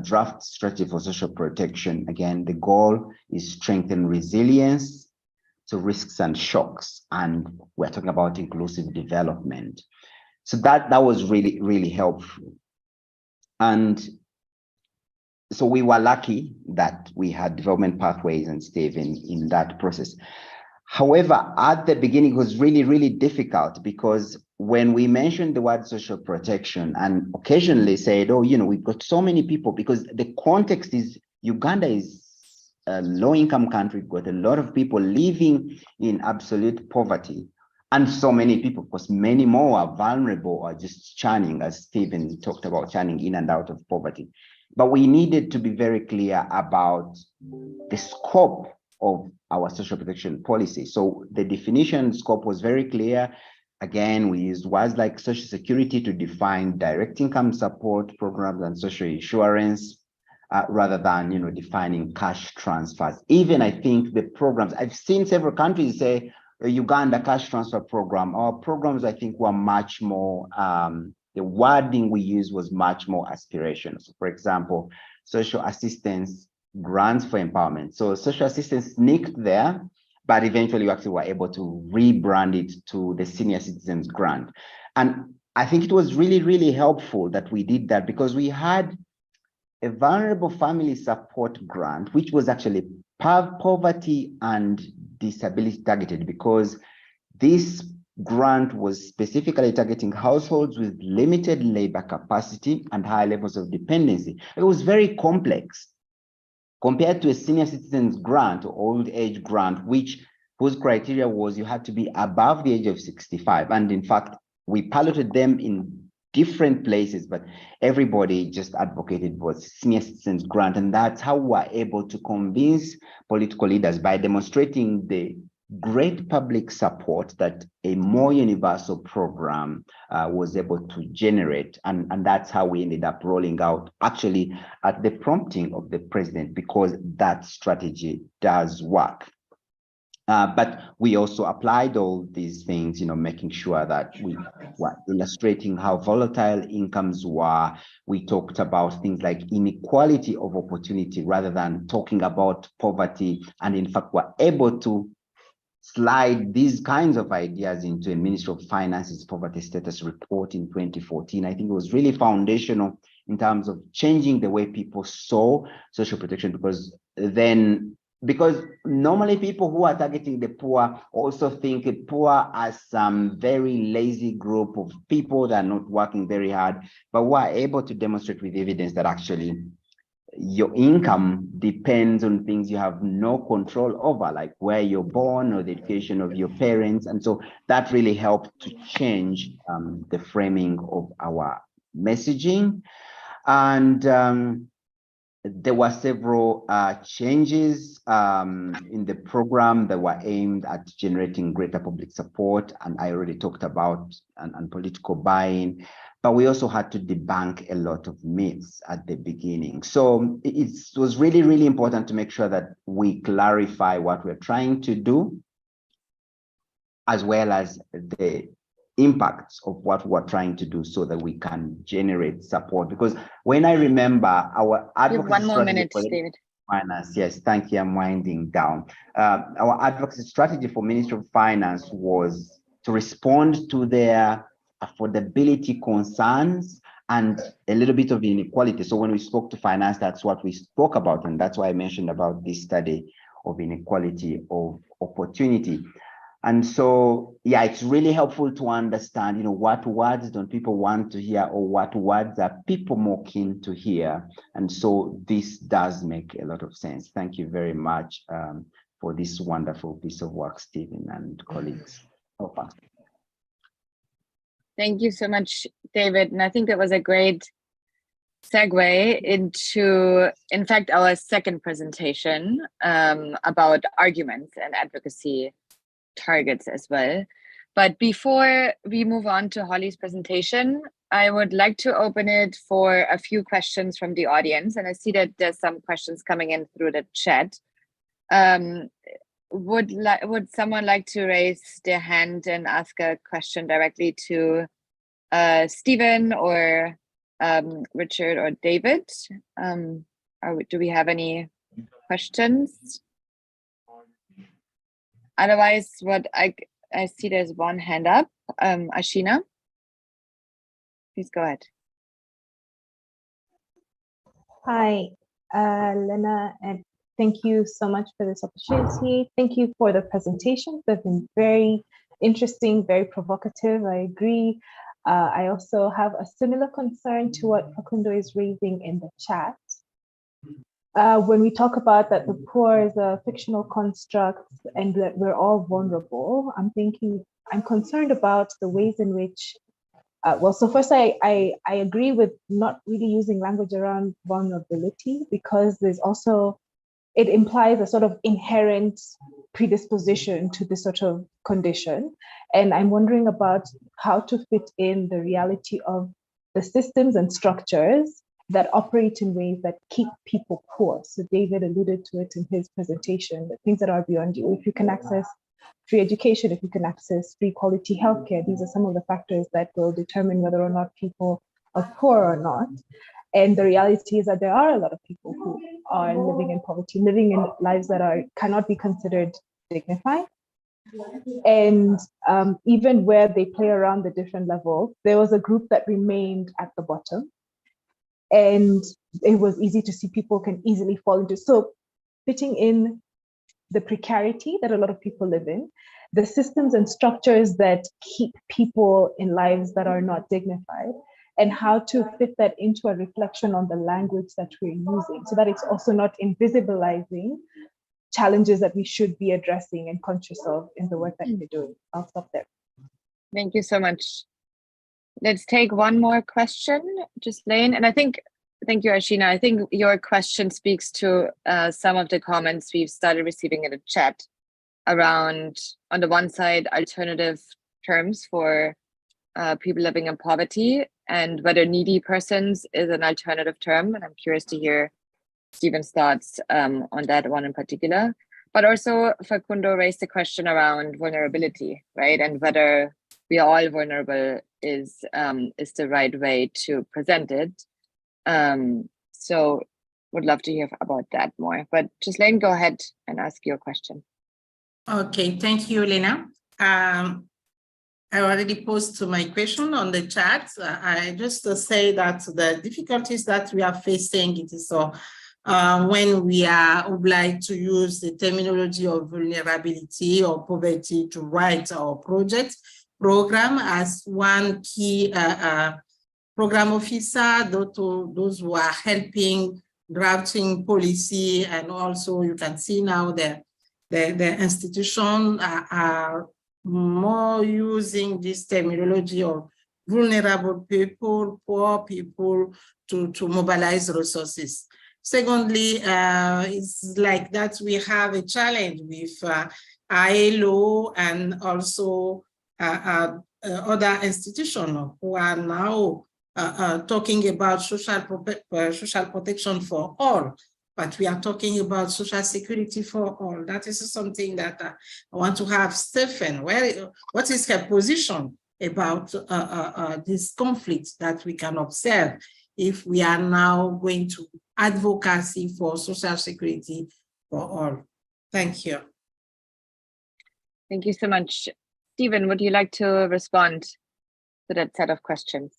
draft strategy for social protection, again, the goal is strengthen resilience to risks and shocks. And we're talking about inclusive development. So that was really, really helpful. And so we were lucky that we had development pathways and Stephen in that process. However, at the beginning, it was really, really difficult because when we mentioned the word social protection and occasionally said, oh, you know, we've got so many people, because the context is Uganda is a low-income country, we've got a lot of people living in absolute poverty. And so many people, because many more are vulnerable or just churning, as Stephen talked about, churning in and out of poverty. But we needed to be very clear about the scope of our social protection policy. So the definition scope was very clear. Again, we used words like social security to define direct income support programs and social insurance, rather than, you know, defining cash transfers. Even I think the programs, I've seen several countries say Uganda cash transfer program. Our programs, I think, were much more, the wording we used was much more aspirational. So for example, social assistance grants for empowerment. So social assistance sneaked there, but eventually we actually were able to rebrand it to the senior citizens grant. And I think it was really, really helpful that we did that, because we had a vulnerable family support grant, which was actually poverty and disability targeted, because this grant was specifically targeting households with limited labor capacity and high levels of dependency. It was very complex compared to a senior citizens grant or old age grant, which whose criteria was you had to be above the age of 65. And in fact, we piloted them in different places, but everybody just advocated for senior citizens grant. And that's how we're able to convince political leaders by demonstrating the great public support that a more universal program was able to generate. And that's how we ended up rolling out, actually at the prompting of the president, because that strategy does work. But we also applied all these things, making sure that we were illustrating how volatile incomes were. We talked about things like inequality of opportunity rather than talking about poverty. And in fact, we're able to slide these kinds of ideas into a Ministry of Finance's poverty status report in 2014. I think it was really foundational in terms of changing the way people saw social protection, because normally people who are targeting the poor also think the poor as some very lazy group of people that are not working very hard, but we're able to demonstrate with evidence that actually your income depends on things you have no control over, like where you're born or the education of your parents. And so that really helped to change the framing of our messaging. And there were several changes in the program that were aimed at generating greater public support, and I already talked about and political buy-in, but we also had to debunk a lot of myths at the beginning. So it was really, really important to make sure that we clarify what we're trying to do, as well as the impacts of what we're trying to do, so that we can generate support. Because when I remember our advocacy, one more minute, David. Finance, yes, thank you. I'm winding down. Our advocacy strategy for Ministry of Finance was to respond to their affordability concerns and a little bit of inequality. So when we spoke to finance, that's what we spoke about, and that's why I mentioned about this study of inequality of opportunity. And so, yeah, it's really helpful to understand, what words don't people want to hear, or what words are people more keen to hear. And so this does make a lot of sense. Thank you very much for this wonderful piece of work, Stephen and colleagues. Over. Thank you so much, David. And I think that was a great segue into, in fact, our second presentation about arguments and advocacy targets as well. But before we move on to Holly's presentation, I would like to open it for a few questions from the audience. And I see that there's some questions coming in through the chat. Would someone like to raise their hand and ask a question directly to Stephen or Richard or David? Do we have any questions? Otherwise, what I see, there's one hand up. Ashina, please go ahead. Hi, Lena, and thank you so much for this opportunity. Thank you for the presentations. They've been very interesting, very provocative. I agree. I also have a similar concern to what Facundo is raising in the chat. When we talk about that the poor is a fictional construct and that we're all vulnerable, I'm concerned about the ways in which, so first I agree with not really using language around vulnerability, because there's also, it implies a sort of inherent predisposition to this sort of condition. And I'm wondering about how to fit in the reality of the systems and structures that operate in ways that keep people poor. So David alluded to it in his presentation, the things that are beyond you. If you can access free education, if you can access free quality healthcare, these are some of the factors that will determine whether or not people are poor or not. And the reality is that there are a lot of people who are living in poverty, living in lives that cannot be considered dignified. And even where they play around the different levels, there was a group that remained at the bottom. And it was easy to see people can easily fall into. So fitting in the precarity that a lot of people live in, the systems and structures that keep people in lives that are not dignified, and how to fit that into a reflection on the language that we're using, so that it's also not invisibilizing challenges that we should be addressing and conscious of in the work that we're doing. I'll stop there. Thank you so much. Let's take one more question, Ghislaine. And thank you, Ashina. I think your question speaks to some of the comments we've started receiving in the chat around, on the one side, alternative terms for people living in poverty, and whether needy persons is an alternative term. And I'm curious to hear Stephen's thoughts on that one in particular. But also Facundo raised the question around vulnerability, right? And whether we are all vulnerable is the right way to present it. So would love to hear about that more. But Ghislaine, go ahead and ask your question. Okay, thank you, Lena. I already posted my question on the chat. I just say that the difficulties that we are facing, it is when we are obliged to use the terminology of vulnerability or poverty to write our program as one key program officer, those who are helping drafting policy, and also you can see now the institution are more using this terminology of vulnerable people, poor people, to mobilize resources. Secondly, it's like that we have a challenge with ILO and also other institutions who are now talking about social protection for all, but we are talking about social security for all. That is something that I want to have Stephen. What is her position about this conflict that we can observe if we are now going to advocacy for social security for all? Thank you. Thank you so much. Stephen, would you like to respond to that set of questions?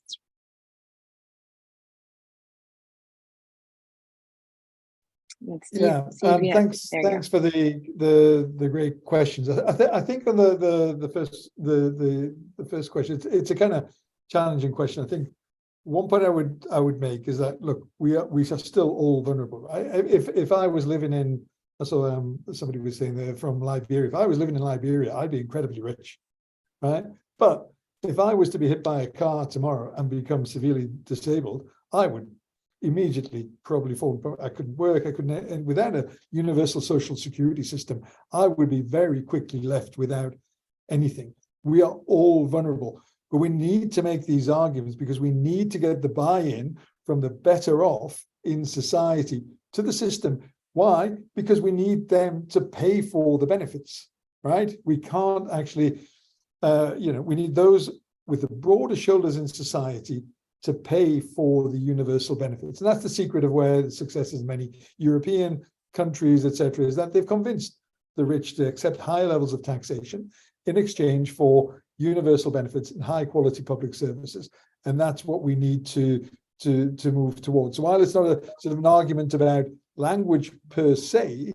Yeah, thanks for the great questions. I think on the first question, it's a kind of challenging question. I think one point I would make is that, look, we are still all vulnerable. If I was living in, I saw somebody was saying they're from Liberia. If I was living in Liberia, I'd be incredibly rich, right? But if I was to be hit by a car tomorrow and become severely disabled, I would immediately probably fall. I couldn't work. I couldn't, and without a universal social security system, I would be very quickly left without anything. We are all vulnerable, but we need to make these arguments because we need to get the buy-in from the better off in society to the system. Why? Because we need them to pay for the benefits, right? We can't actually, we need those with the broader shoulders in society to pay for the universal benefits. And that's the secret of where the success in many European countries, etc., is that they've convinced the rich to accept high levels of taxation in exchange for universal benefits and high quality public services. And that's what we need to move towards. So while it's not a sort of an argument about language per se,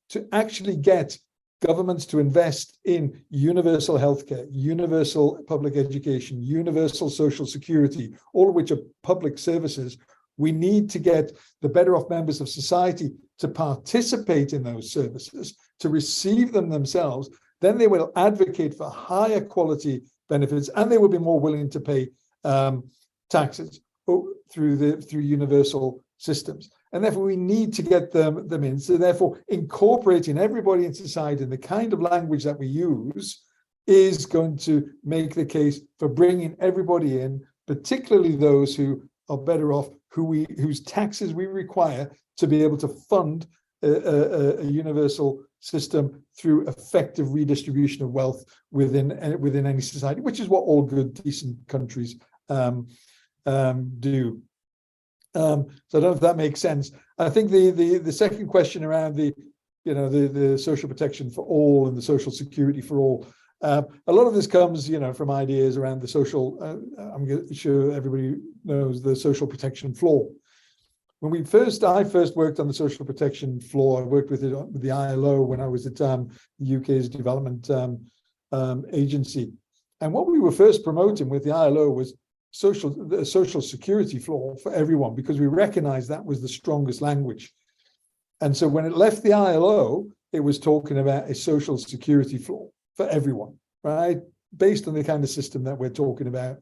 to actually get governments to invest in universal healthcare, universal public education, universal social security, all of which are public services, we need to get the better off members of society to participate in those services, to receive them themselves. Then they will advocate for higher quality benefits, and they will be more willing to pay taxes through universal systems. And therefore, we need to get them in. So therefore, incorporating everybody in society in the kind of language that we use is going to make the case for bringing everybody in, particularly those who are better off, whose taxes we require to be able to fund a universal system through effective redistribution of wealth within any society, which is what all good, decent countries do. So I don't know if that makes sense. I think the second question around the social protection for all and the social security for all, a lot of this comes from ideas around the social. I'm sure everybody knows the social protection floor. When I first worked on the social protection floor, I worked with the ILO when I was at the UK's development agency, and what we were first promoting with the ILO was the social security floor for everyone, because we recognized that was the strongest language. And so when it left the ILO, it was talking about a social security floor for everyone, right? Based on the kind of system that we're talking about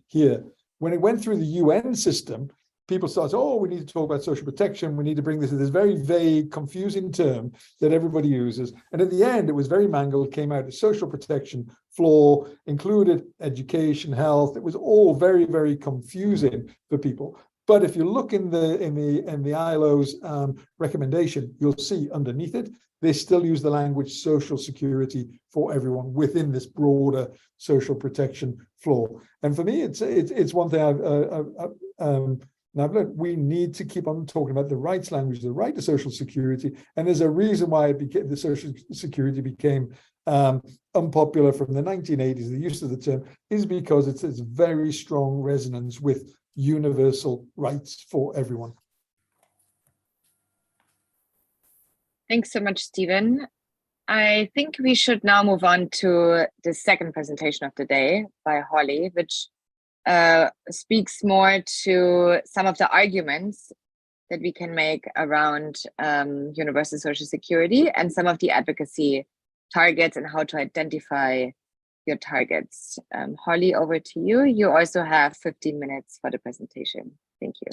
here. When it went through the UN system, people started, oh, we need to talk about social protection. We need to bring this very vague, confusing term that everybody uses. And at the end, it was very mangled, came out as social protection floor, included education, health. It was all very, very confusing for people. But if you look in the ILO's recommendation, you'll see underneath it, they still use the language social security for everyone within this broader social protection floor. And for me, it's one thing I've learned. We need to keep on talking about the rights language, the right to social security. And there's a reason why the social security became unpopular from the 1980s. The use of the term is because it's very strong resonance with universal rights for everyone. Thanks so much, Stephen. I think we should now move on to the second presentation of the day by Holly, which speaks more to some of the arguments that we can make around universal social security and some of the advocacy targets and how to identify your targets. Holly, over to you. You also have 15 minutes for the presentation. Thank you.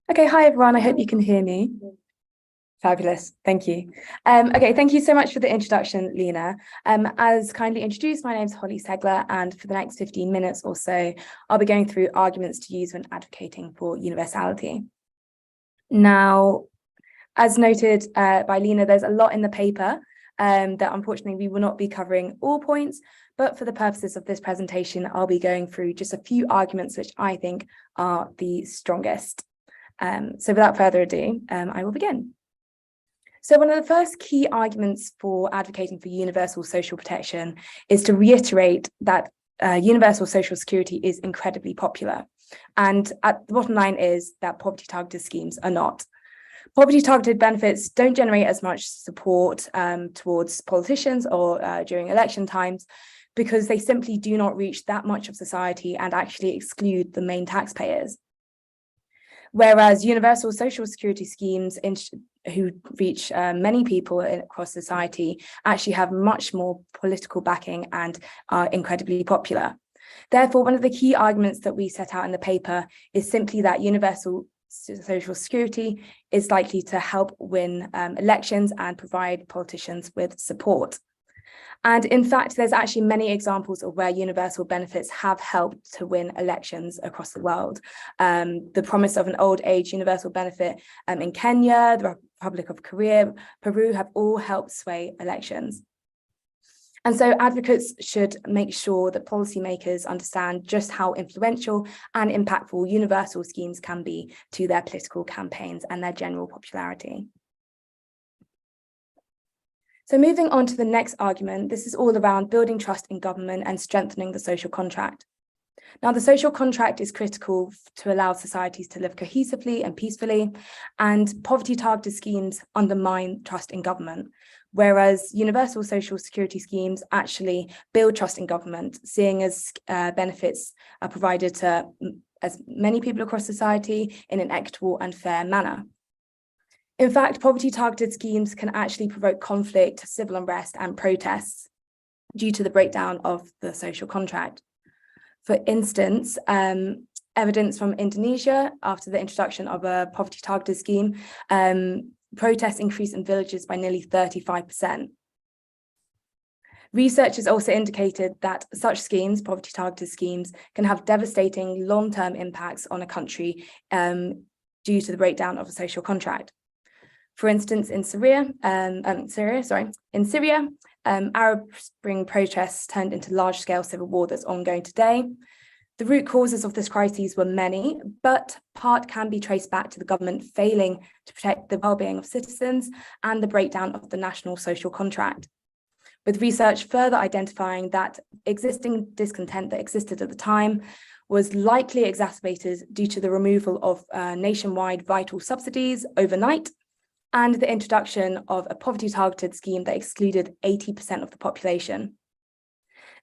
Okay, hi everyone. I hope you can hear me. Fabulous, thank you. Okay, thank you so much for the introduction, Lena. As kindly introduced, my name is Holly Segler, and for the next 15 minutes or so, I'll be going through arguments to use when advocating for universality. Now, as noted by Lena, there's a lot in the paper that unfortunately we will not be covering all points, but for the purposes of this presentation, I'll be going through just a few arguments which I think are the strongest. So without further ado, I will begin. So one of the first key arguments for advocating for universal social protection is to reiterate that universal social security is incredibly popular. And at the bottom line is that poverty-targeted schemes are not. Poverty-targeted benefits don't generate as much support towards politicians or during election times because they simply do not reach that much of society and actually exclude the main taxpayers. Whereas universal social security schemes who reach many people across society actually have much more political backing and are incredibly popular. Therefore, one of the key arguments that we set out in the paper is simply that universal social security is likely to help win elections and provide politicians with support. And in fact, there's actually many examples of where universal benefits have helped to win elections across the world. The promise of an old age universal benefit in Kenya, the Republic of Korea, Peru have all helped sway elections. And so advocates should make sure that policymakers understand just how influential and impactful universal schemes can be to their political campaigns and their general popularity. So moving on to the next argument, this is all around building trust in government and strengthening the social contract. Now, the social contract is critical to allow societies to live cohesively and peacefully, and poverty-targeted schemes undermine trust in government, whereas universal social security schemes actually build trust in government, seeing as benefits are provided to as many people across society in an equitable and fair manner. In fact, poverty-targeted schemes can actually provoke conflict, civil unrest, and protests due to the breakdown of the social contract. For instance, evidence from Indonesia after the introduction of a poverty-targeted scheme, protests increased in villages by nearly 35%. Research has also indicated that such schemes, poverty-targeted schemes, can have devastating long-term impacts on a country due to the breakdown of a social contract. For instance, in Syria, Arab Spring protests turned into large-scale civil war that's ongoing today. The root causes of this crisis were many, but part can be traced back to the government failing to protect the well-being of citizens and the breakdown of the national social contract, with research further identifying that existing discontent that existed at the time was likely exacerbated due to the removal of nationwide vital subsidies overnight and the introduction of a poverty-targeted scheme that excluded 80% of the population.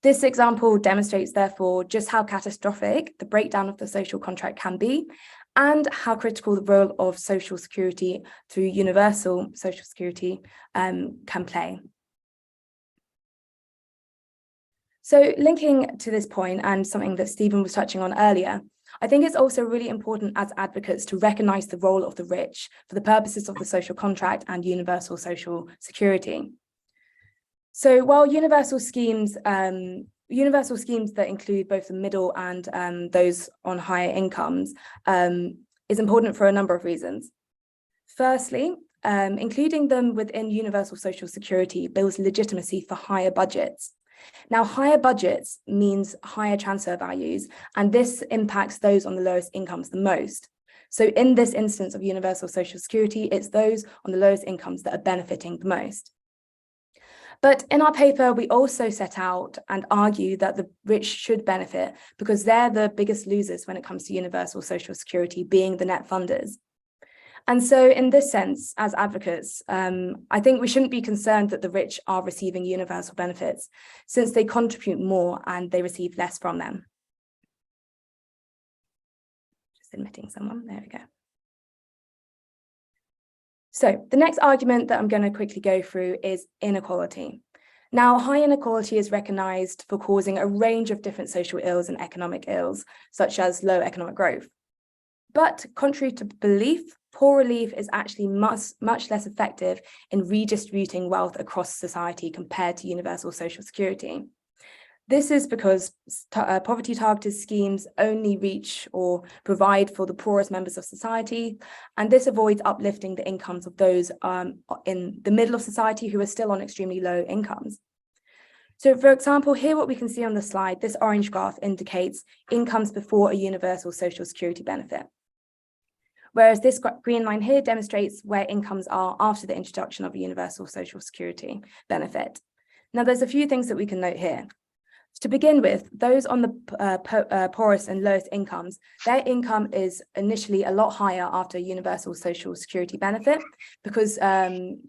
This example demonstrates, therefore, just how catastrophic the breakdown of the social contract can be and how critical the role of social security through universal social security can play. So linking to this point and something that Stephen was touching on earlier, I think it's also really important as advocates to recognise the role of the rich for the purposes of the social contract and universal social security. So while universal schemes that include both the middle and those on higher incomes is important for a number of reasons. Firstly, including them within universal social security builds legitimacy for higher budgets. Now, higher budgets means higher transfer values, and this impacts those on the lowest incomes the most. So in this instance of universal social security, it's those on the lowest incomes that are benefiting the most. But in our paper, we also set out and argue that the rich should benefit because they're the biggest losers when it comes to universal social security, being the net funders. And so in this sense, as advocates, I think we shouldn't be concerned that the rich are receiving universal benefits since they contribute more and they receive less from them. Just admitting someone, there we go. So the next argument that I'm going to quickly go through is inequality. Now, high inequality is recognised for causing a range of different social ills and economic ills, such as low economic growth. But contrary to belief, poor relief is actually much less effective in redistributing wealth across society compared to universal social security. This is because poverty-targeted schemes only reach or provide for the poorest members of society, and this avoids uplifting the incomes of those in the middle of society who are still on extremely low incomes. So, for example, here what we can see on the slide, this orange graph indicates incomes before a universal social security benefit, whereas this green line here demonstrates where incomes are after the introduction of a universal social security benefit. Now, there's a few things that we can note here. To begin with, those on the poorest and lowest incomes, their income is initially a lot higher after a universal social security benefit because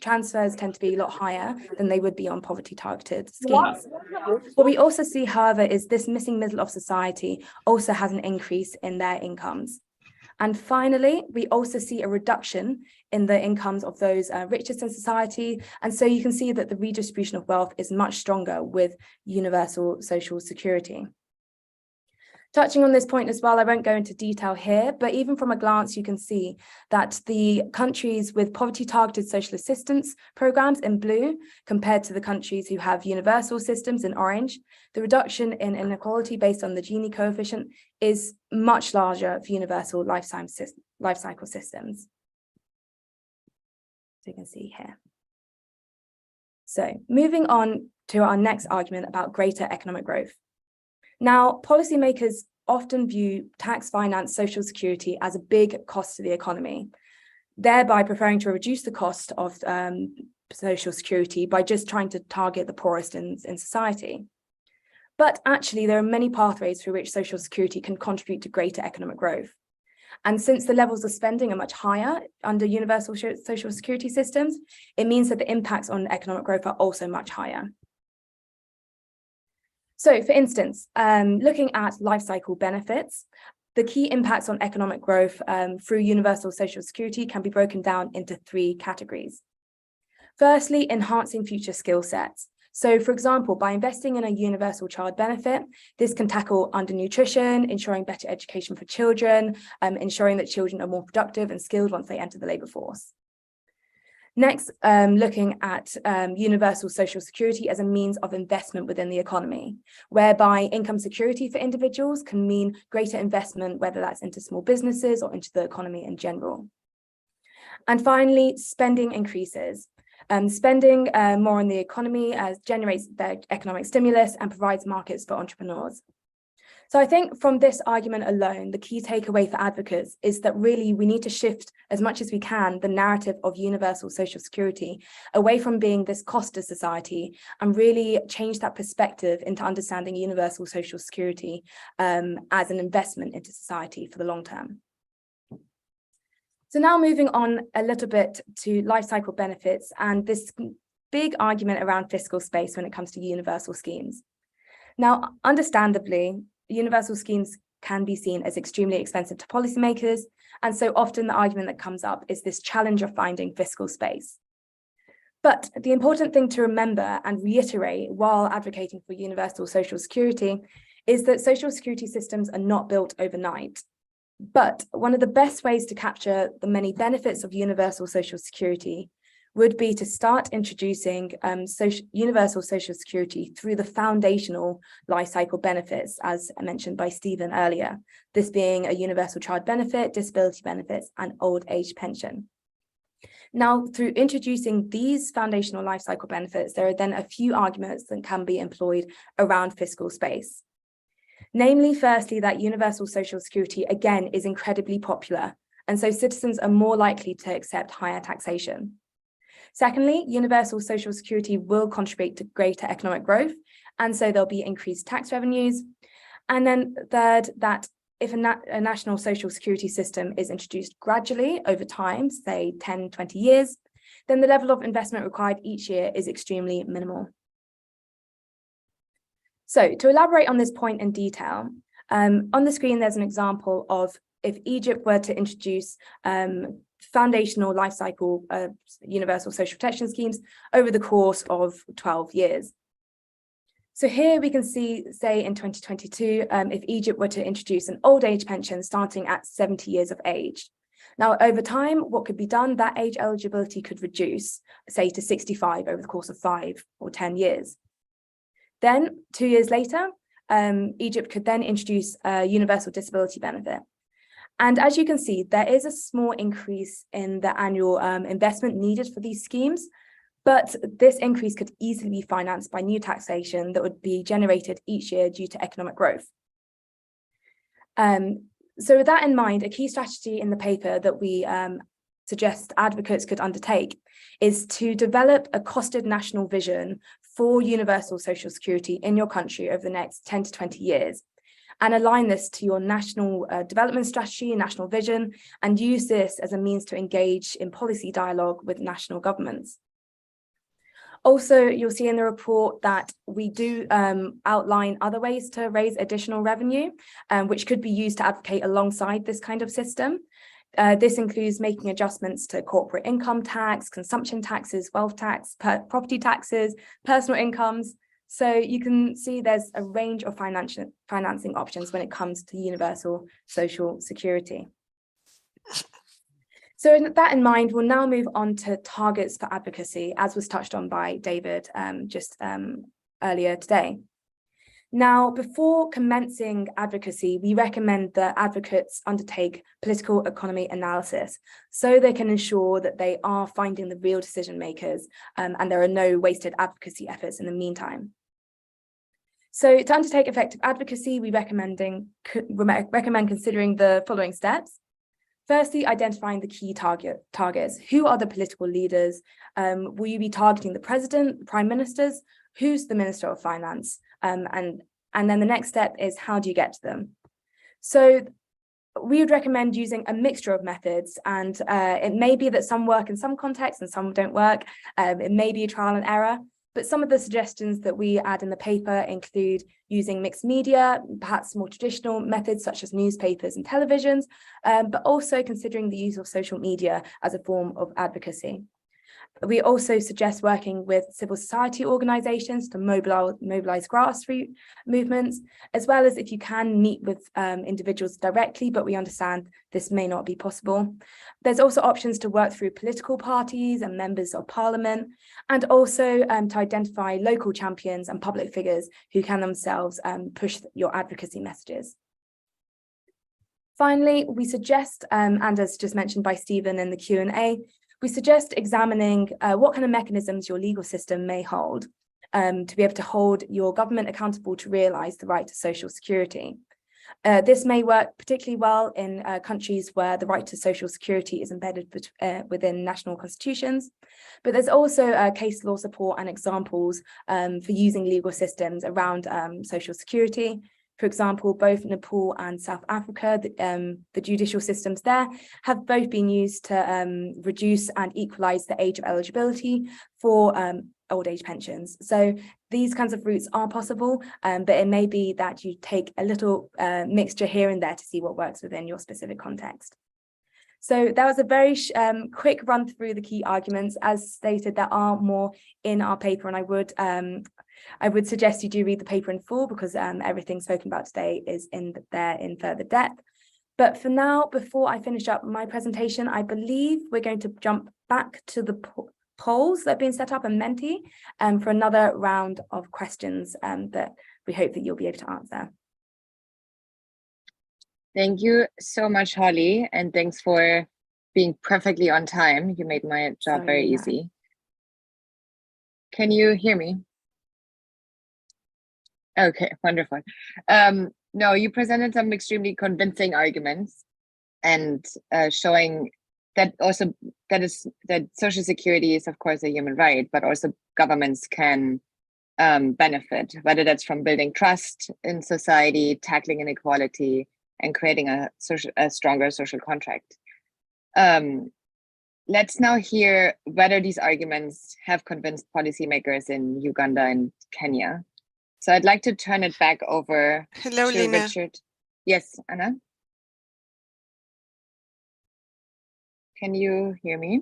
transfers tend to be a lot higher than they would be on poverty-targeted schemes. What we also see, however, is this missing middle of society also has an increase in their incomes. And finally, we also see a reduction in the incomes of those richest in society. And so you can see that the redistribution of wealth is much stronger with universal social security. Touching on this point as well, I won't go into detail here, but even from a glance, you can see that the countries with poverty-targeted social assistance programs in blue, compared to the countries who have universal systems in orange, the reduction in inequality based on the Gini coefficient is much larger for universal life cycle systems. So you can see here. So moving on to our next argument about greater economic growth. Now, policymakers often view tax-financed social security as a big cost to the economy, thereby preferring to reduce the cost of social security by just trying to target the poorest in society. But actually, there are many pathways through which social security can contribute to greater economic growth. And since the levels of spending are much higher under universal social security systems, it means that the impacts on economic growth are also much higher. So, for instance, looking at life cycle benefits, the key impacts on economic growth through universal social security can be broken down into 3 categories. Firstly, enhancing future skill sets. So, for example, by investing in a universal child benefit, this can tackle undernutrition, ensuring better education for children, ensuring that children are more productive and skilled once they enter the labour force. Next, looking at universal social security as a means of investment within the economy, whereby income security for individuals can mean greater investment, whether that's into small businesses or into the economy in general. And finally, spending increases. Spending more on the economy generates the economic stimulus and provides markets for entrepreneurs. So I think from this argument alone, the key takeaway for advocates is that really we need to shift as much as we can the narrative of universal social security away from being this cost to society and really change that perspective into understanding universal social security as an investment into society for the long term. So now moving on a little bit to life cycle benefits and this big argument around fiscal space when it comes to universal schemes. Now, understandably, universal schemes can be seen as extremely expensive to policymakers, and so often the argument that comes up is this challenge of finding fiscal space. But the important thing to remember and reiterate while advocating for universal social security is that social security systems are not built overnight. But one of the best ways to capture the many benefits of universal social security would be to start introducing universal social security through the foundational life cycle benefits, as mentioned by Stephen earlier, this being a universal child benefit, disability benefits, and old age pension. Now, through introducing these foundational life cycle benefits, there are then a few arguments that can be employed around fiscal space. Namely, firstly, that universal social security, again, is incredibly popular, and so citizens are more likely to accept higher taxation. Secondly, universal social security will contribute to greater economic growth, and so there'll be increased tax revenues. And then third, that if a national social security system is introduced gradually over time, say 10, 20 years, then the level of investment required each year is extremely minimal. So to elaborate on this point in detail, on the screen, there's an example of if Egypt were to introduce foundational life cycle universal social protection schemes over the course of 12 years. So here we can see, say in 2022, if Egypt were to introduce an old age pension starting at 70 years of age. Now, over time, what could be done, that age eligibility could reduce, say to 65 over the course of 5 or 10 years. Then 2 years later, Egypt could then introduce a universal disability benefit. And as you can see, there is a small increase in the annual investment needed for these schemes, but this increase could easily be financed by new taxation that would be generated each year due to economic growth. So with that in mind, a key strategy in the paper that we suggest advocates could undertake is to develop a costed national vision for universal social security in your country over the next 10 to 20 years, and align this to your national development strategy, national vision, and use this as a means to engage in policy dialogue with national governments. Also, you'll see in the report that we do outline other ways to raise additional revenue, which could be used to advocate alongside this kind of system. This includes making adjustments to corporate income tax, consumption taxes, wealth tax, property taxes, personal incomes. So you can see there's a range of financing options when it comes to universal social security. So with that in mind, we'll now move on to targets for advocacy, as was touched on by David just earlier today. Now, before commencing advocacy, we recommend that advocates undertake political economy analysis so they can ensure that they are finding the real decision makers and there are no wasted advocacy efforts in the meantime. So to undertake effective advocacy, we recommend considering the following steps. Firstly, identifying the key targets. Who are the political leaders? Will you be targeting the president, the prime ministers? Who's the Minister of Finance? And then the next step is, how do you get to them? So we would recommend using a mixture of methods, and it may be that some work in some contexts and some don't work. It may be a trial and error, but some of the suggestions that we add in the paper include using mixed media, perhaps more traditional methods such as newspapers and televisions, but also considering the use of social media as a form of advocacy. We also suggest working with civil society organisations to mobilise grassroots movements, as well as, if you can, meet with individuals directly, but we understand this may not be possible. There's also options to work through political parties and members of parliament, and also to identify local champions and public figures who can themselves push your advocacy messages. Finally, we suggest, and as just mentioned by Stephen in the Q&A, we suggest examining what kind of mechanisms your legal system may hold to be able to hold your government accountable to realise the right to social security. This may work particularly well in countries where the right to social security is embedded within national constitutions, but there's also case law support and examples for using legal systems around social security. For example, both Nepal and South Africa, the judicial systems there have both been used to reduce and equalise the age of eligibility for old age pensions. So these kinds of routes are possible, but it may be that you take a little mixture here and there to see what works within your specific context. So that was a very quick run through the key arguments. As stated, there are more in our paper, and I would suggest you do read the paper in full, because everything spoken about today is there in further depth. But for now, before I finish up my presentation, I believe we're going to jump back to the polls that have been set up in Menti for another round of questions that we hope that you'll be able to answer. Thank you so much, Holly, and thanks for being perfectly on time. You made my job very easy. Can you hear me? Okay, wonderful. No, you presented some extremely convincing arguments and showing that Social Security is, of course, a human right, but also governments can benefit, whether that's from building trust in society, tackling inequality, and creating a stronger social contract. Let's now hear whether these arguments have convinced policymakers in Uganda and Kenya. So I'd like to turn it back over to Lena. Richard. Yes, Anna? Can you hear me?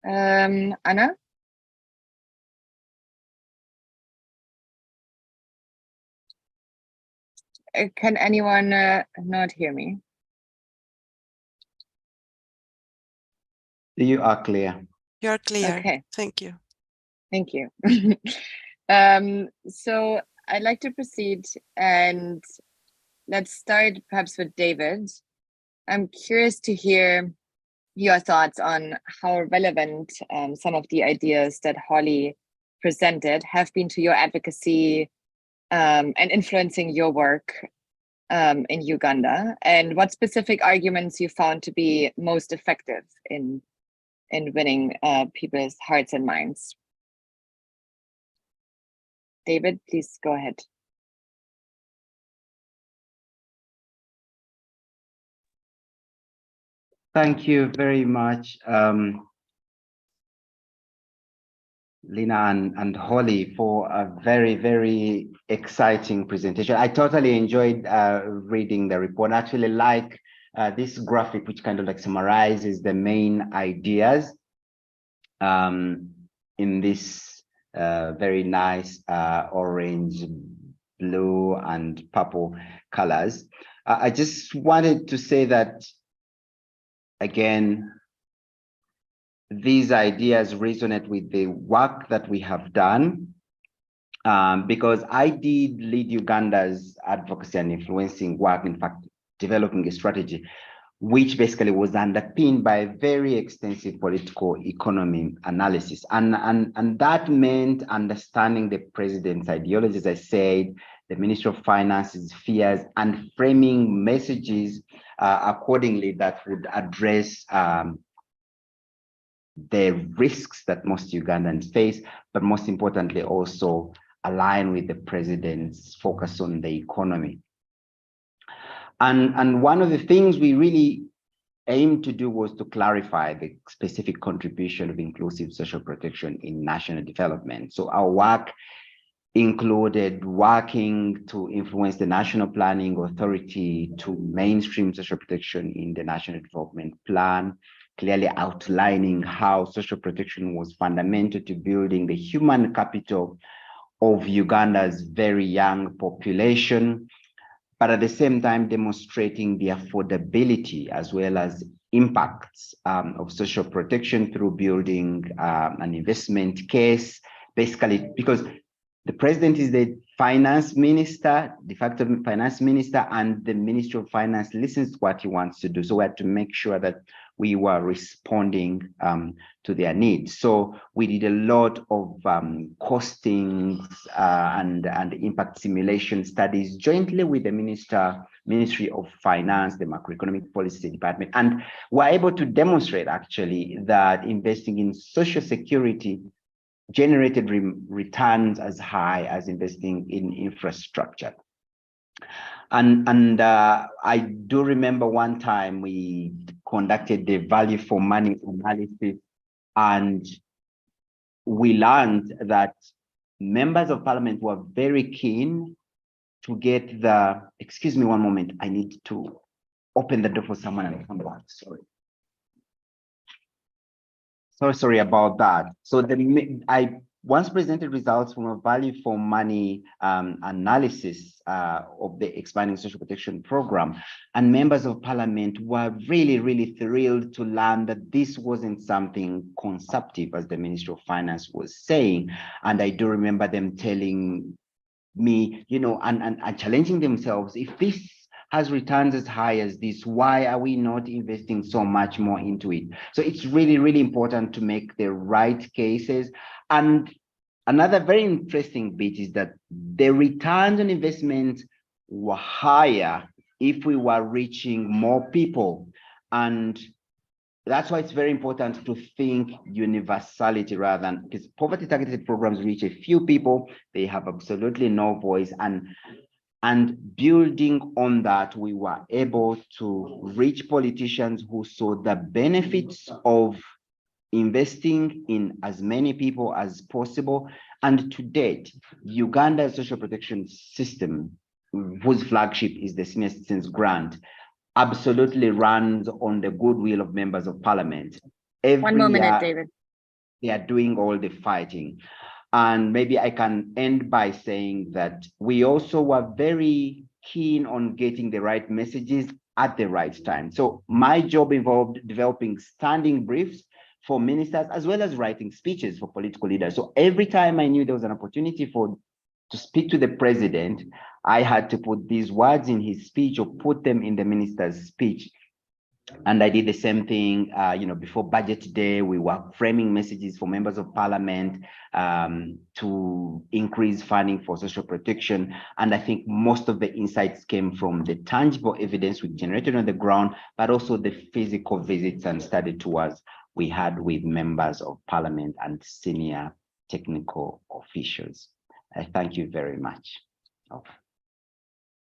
Anna? Can anyone not hear me? You are clear. You're clear. Okay. Thank you. Thank you. So I'd like to proceed, and let's start perhaps with David. I'm curious to hear your thoughts on how relevant some of the ideas that Holly presented have been to your advocacy and influencing your work in Uganda, and what specific arguments you found to be most effective in winning people's hearts and minds. David, please go ahead. Thank you very much, Lena and Holly, for a very, very exciting presentation. I totally enjoyed reading the report. I actually like this graphic, which kind of like summarizes the main ideas in this very nice orange, blue, and purple colors. I just wanted to say that, again, these ideas resonate with the work that we have done, because I did lead Uganda's advocacy and influencing work, in fact, developing a strategy, which basically was underpinned by very extensive political economy analysis. And that meant understanding the president's ideology, as I said, the Ministry of Finance's fears, and framing messages accordingly that would address the risks that most Ugandans face, but most importantly also align with the president's focus on the economy. And one of the things we really aimed to do was to clarify the specific contribution of inclusive social protection in national development. So our work included working to influence the National Planning Authority to mainstream social protection in the National Development Plan, clearly outlining how social protection was fundamental to building the human capital of Uganda's very young population, but at the same time demonstrating the affordability as well as impacts of social protection through building an investment case, basically because the president is the finance minister, de facto finance minister, and the Ministry of Finance listens to what he wants to do. So we had to make sure that we were responding to their needs. So we did a lot of costings and impact simulation studies jointly with the Ministry of Finance, the Macroeconomic Policy Department, and we're able to demonstrate actually that investing in social security generated returns as high as investing in infrastructure. And I do remember one time we conducted the value for money analysis, and we learned that members of parliament were very keen to get the, excuse me one moment, I need to open the door for someone and come back, sorry about that. So I once presented results from a value for money analysis of the expanding social protection program, and members of parliament were really thrilled to learn that this wasn't something consumptive, as the Minister of Finance was saying. And I do remember them telling me, you know, and challenging themselves, if this has returns as high as this, why are we not investing so much more into it? So it's really important to make the right cases. And another very interesting bit is that the returns on investment were higher if we were reaching more people. And that's why it's very important to think universality rather than, because poverty targeted programs reach a few people, they have absolutely no voice. And building on that, we were able to reach politicians who saw the benefits of investing in as many people as possible. And to date, Uganda's social protection system, whose flagship is the Senior Citizens Grant, absolutely runs on the goodwill of members of parliament. One more minute, David. They are doing all the fighting. And maybe I can end by saying that we also were very keen on getting the right messages at the right time. So my job involved developing standing briefs for ministers, as well as writing speeches for political leaders. So every time I knew there was an opportunity to speak to the president, I had to put these words in his speech or put them in the minister's speech. And I did the same thing, you know, before budget day, we were framing messages for members of parliament to increase funding for social protection. And I think most of the insights came from the tangible evidence we generated on the ground, but also the physical visits and study tours we had with members of parliament and senior technical officials. I thank you very much.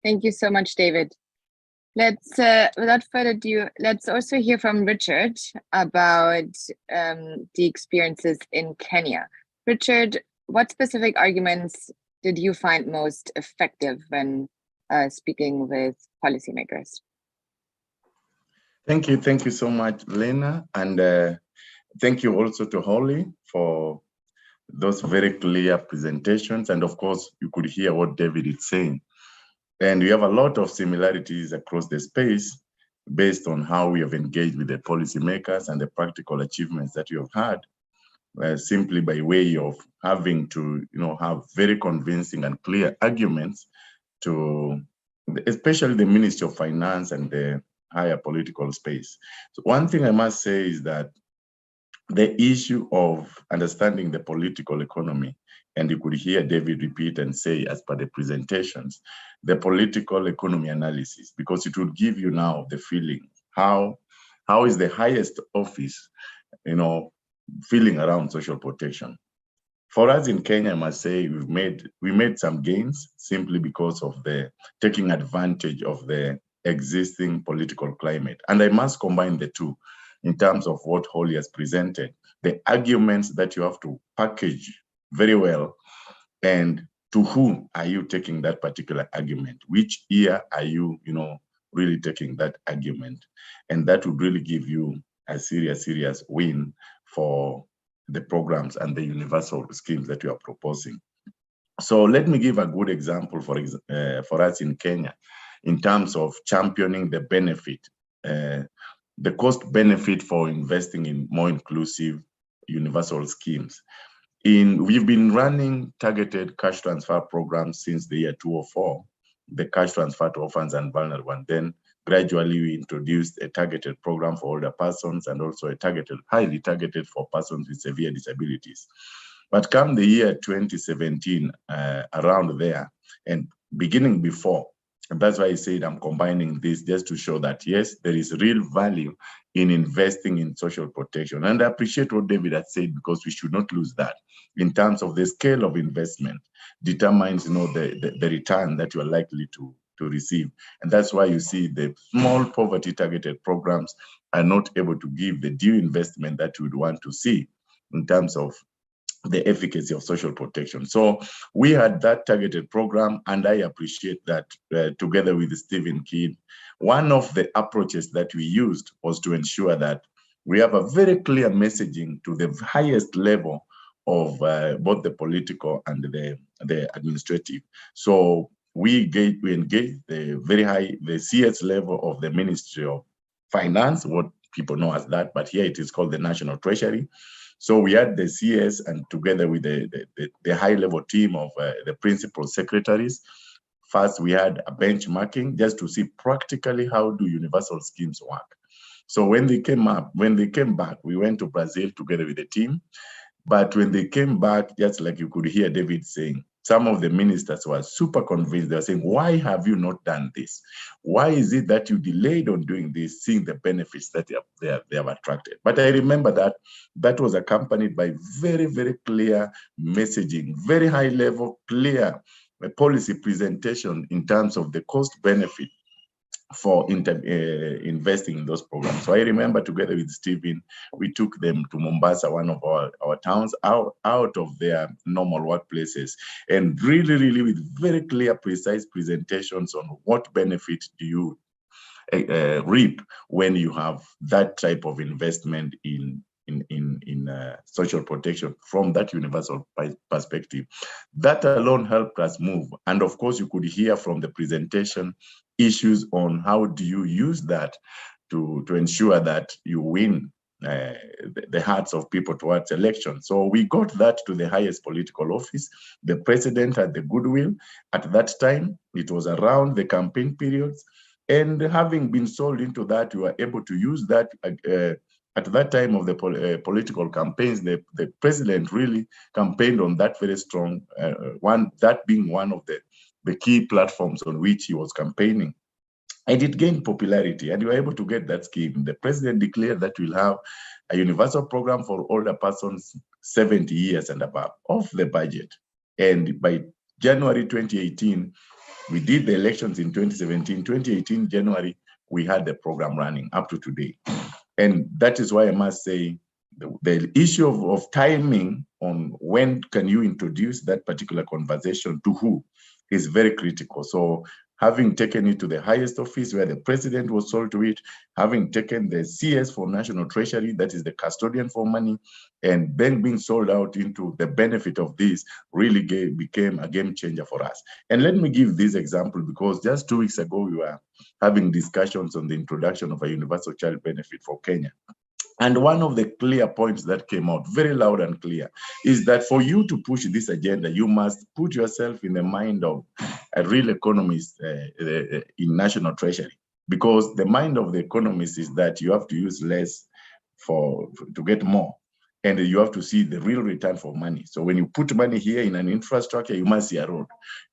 Thank you so much, David. Let's, without further ado, let's also hear from Richard about the experiences in Kenya. Richard, what specific arguments did you find most effective when speaking with policymakers? Thank you so much, Lena, and thank you also to Holly for those very clear presentations. And of course, you could hear what David is saying. And we have a lot of similarities across the space based on how we have engaged with the policymakers and the practical achievements that you have had, simply by way of having to, you know, have very convincing and clear arguments to, especially the Ministry of Finance and the higher political space. So one thing I must say is that the issue of understanding the political economy, and you could hear David repeat and say as per the presentations, the political economy analysis, because it will give you now the feeling, how is the highest office, you know, feeling around social protection. For us in Kenya, I must say we made some gains simply because of the taking advantage of the existing political climate. And I must combine the two in terms of what Holly has presented, the arguments that you have to package very well, and to whom are you taking that particular argument? Which ear are you, you know, really taking that argument? And that would really give you a serious win for the programs and the universal schemes that you are proposing. So let me give a good example for us in Kenya in terms of championing the benefit, the cost benefit for investing in more inclusive universal schemes. We've been running targeted cash transfer programs since the year 2004, the cash transfer to orphans and vulnerable. And then gradually we introduced a targeted program for older persons and also a highly targeted for persons with severe disabilities. But come the year 2017, around there, and beginning before, and that's why I said I'm combining this just to show that, yes, there is real value in investing in social protection. And I appreciate what David had said, because we should not lose that in terms of the scale of investment determines, you know, the return that you are likely to receive. And that's why you see the small poverty targeted programs are not able to give the due investment that we would want to see in terms of the efficacy of social protection. So we had that targeted program, and I appreciate that together with Stephen Kidd, one of the approaches that we used was to ensure that we have a very clear messaging to the highest level of both the political and the administrative. So we engaged the CS level of the Ministry of Finance, what people know as that, but here it is called the National Treasury. So we had the CS, and together with the high-level team of the principal secretaries, first we had a benchmarking just to see practically how do universal schemes work. So when they came back, we went to Brazil together with the team. But when they came back, just like you could hear David saying, some of the ministers were super convinced. They were saying, why have you not done this? Why is it that you delayed on doing this, seeing the benefits that they have attracted? But I remember that was accompanied by very, very clear messaging, very high level, clear policy presentation in terms of the cost benefit for investing in those programs. So I remember together with Stephen, we took them to Mombasa, one of our towns, out of their normal workplaces, and really with very clear, precise presentations on what benefit do you reap when you have that type of investment in social protection from that universal perspective. That alone helped us move. And of course, you could hear from the presentation issues on how do you use that to ensure that you win the hearts of people towards election. So we got that to the highest political office. The president had the goodwill. At that time, it was around the campaign periods. And having been sold into that, we were able to use that at that time of the political campaigns. The president really campaigned on that very strong one, that being one of the key platforms on which he was campaigning. And it gained popularity, and we were able to get that scheme. The president declared that we'll have a universal program for older persons 70 years and above of the budget. And by January 2018, we did the elections in 2017. 2018, January, we had the program running up to today. And that is why I must say the issue of timing on when can you introduce that particular conversation to who is very critical. So having taken it to the highest office where the president was sold to it, having taken the CS for National Treasury, that is the custodian for money, and then being sold out into the benefit of this really became a game changer for us. And let me give this example, because just 2 weeks ago, we were having discussions on the introduction of a universal child benefit for Kenya. And one of the clear points that came out very loud and clear is that for you to push this agenda, you must put yourself in the mind of a real economist in National Treasury, because the mind of the economist is that you have to use less to get more, and you have to see the real return for money. So when you put money here in an infrastructure, you must see a road.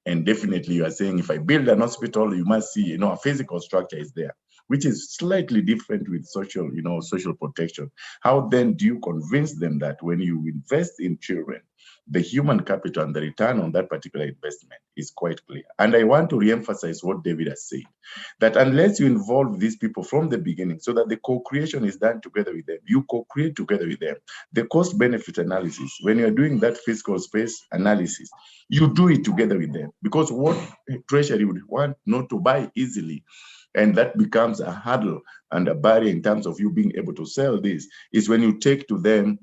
And definitely you are saying, if I build an hospital, you must see, a physical structure is there, which is slightly different with social protection. How then do you convince them that when you invest in children, the human capital and the return on that particular investment is quite clear? And I want to reemphasize what David has said, that unless you involve these people from the beginning so that the co-creation is done together with them, you co-create together with them, the cost-benefit analysis, when you're doing that fiscal space analysis, you do it together with them. Because what Treasury would want not to buy easily, and that becomes a hurdle and a barrier in terms of you being able to sell this, is when you take to them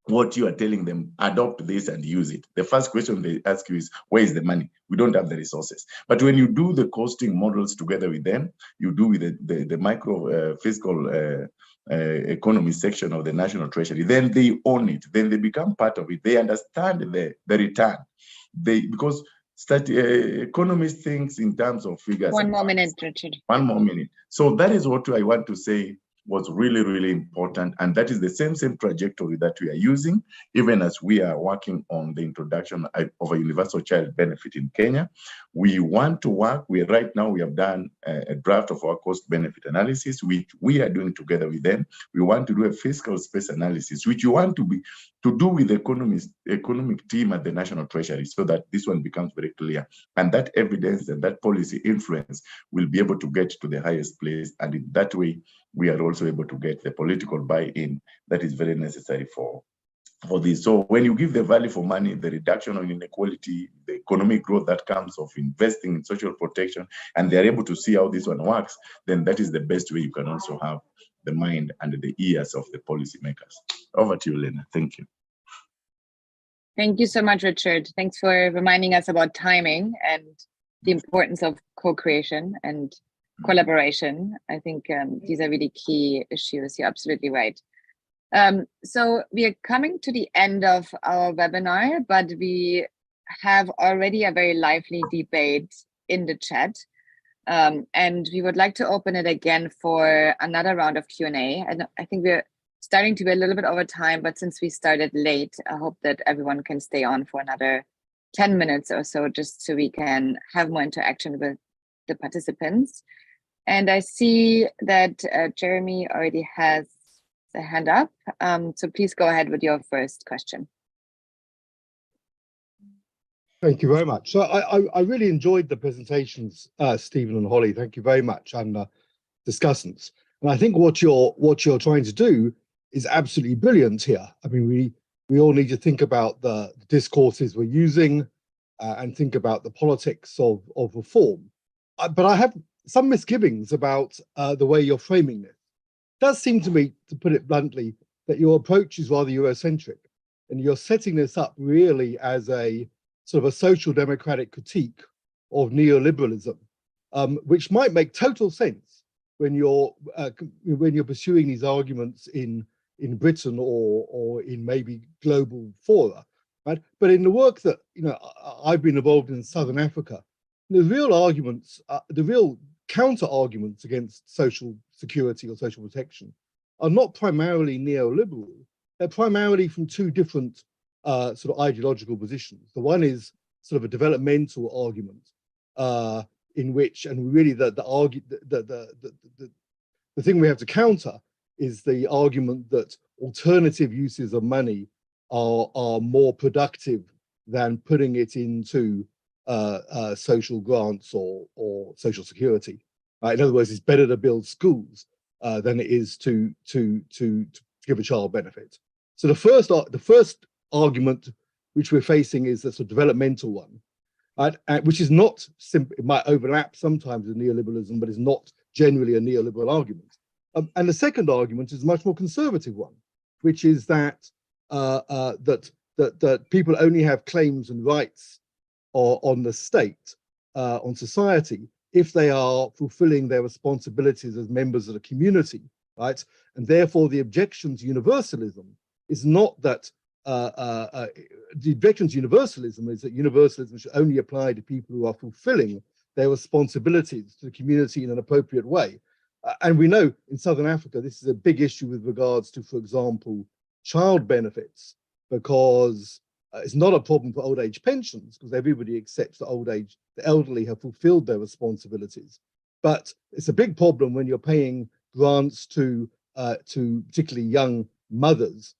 what you are telling them, adopt this and use it. The first question they ask you is, where is the money? We don't have the resources. But when you do the costing models together with them, you do with the micro fiscal economy section of the National Treasury, then they own it, then they become part of it. They understand the return. Because economist thinks in terms of figures. One more minute, Richard. One more minute. So that is what I want to say was really, really important. And that is the same trajectory that we are using, even as we are working on the introduction of a universal child benefit in Kenya. We want to work, right now we have done a draft of our cost benefit analysis, which we are doing together with them. We want to do a fiscal space analysis, which you want to do with the economic team at the National Treasury, so that this one becomes very clear. And that evidence and that policy influence will be able to get to the highest place. And in that way, we are also able to get the political buy-in that is very necessary for this. So when you give the value for money, the reduction of inequality, the economic growth that comes of investing in social protection, and they're able to see how this one works, then that is the best way you can also have the mind and the ears of the policymakers. Over to you, Lena. Thank you. Thank you so much, Richard. Thanks for reminding us about timing and the importance of co-creation and collaboration. I think these are really key issues. You're absolutely right. So we are coming to the end of our webinar, but we have already a very lively debate in the chat. And we would like to open it again for another round of Q&A. And I think we're starting to be a little bit over time, but since we started late, I hope that everyone can stay on for another 10 minutes or so, just so we can have more interaction with the participants. And I see that Jeremy already has a hand up. So please go ahead with your first question. Thank you very much. So I really enjoyed the presentations, Stephen and Holly. Thank you very much, and discussants. And I think what you're trying to do is absolutely brilliant here. I mean, we all need to think about the discourses we're using and think about the politics of reform. But I have some misgivings about the way you're framing this. It does seem to me, to put it bluntly, that your approach is rather Eurocentric, and you're setting this up really as a sort of a social democratic critique of neoliberalism, which might make total sense when you're pursuing these arguments in Britain or in maybe global fora, right? But in the work that I've been involved in Southern Africa, the real arguments, the real counter arguments against social security or social protection are not primarily neoliberal. They're primarily from two different sort of ideological positions. The one is sort of a developmental argument in which, and really the thing we have to counter is the argument that alternative uses of money are more productive than putting it into social grants or social security. In other words, it's better to build schools than it is to give a child benefit. So the first argument which we're facing is a sort of developmental one, which is not simple. It might overlap sometimes with neoliberalism, but is not generally a neoliberal argument. And the second argument is a much more conservative one, which is that that people only have claims and rights on the state, on society, if they are fulfilling their responsibilities as members of the community, right? And therefore, the objection to universalism is not that the objection to universalism is that universalism should only apply to people who are fulfilling their responsibilities to the community in an appropriate way. And we know in Southern Africa, this is a big issue with regards to, for example, child benefits, because it's not a problem for old age pensions, because everybody accepts that the elderly have fulfilled their responsibilities. But it's a big problem when you're paying grants to particularly young mothers,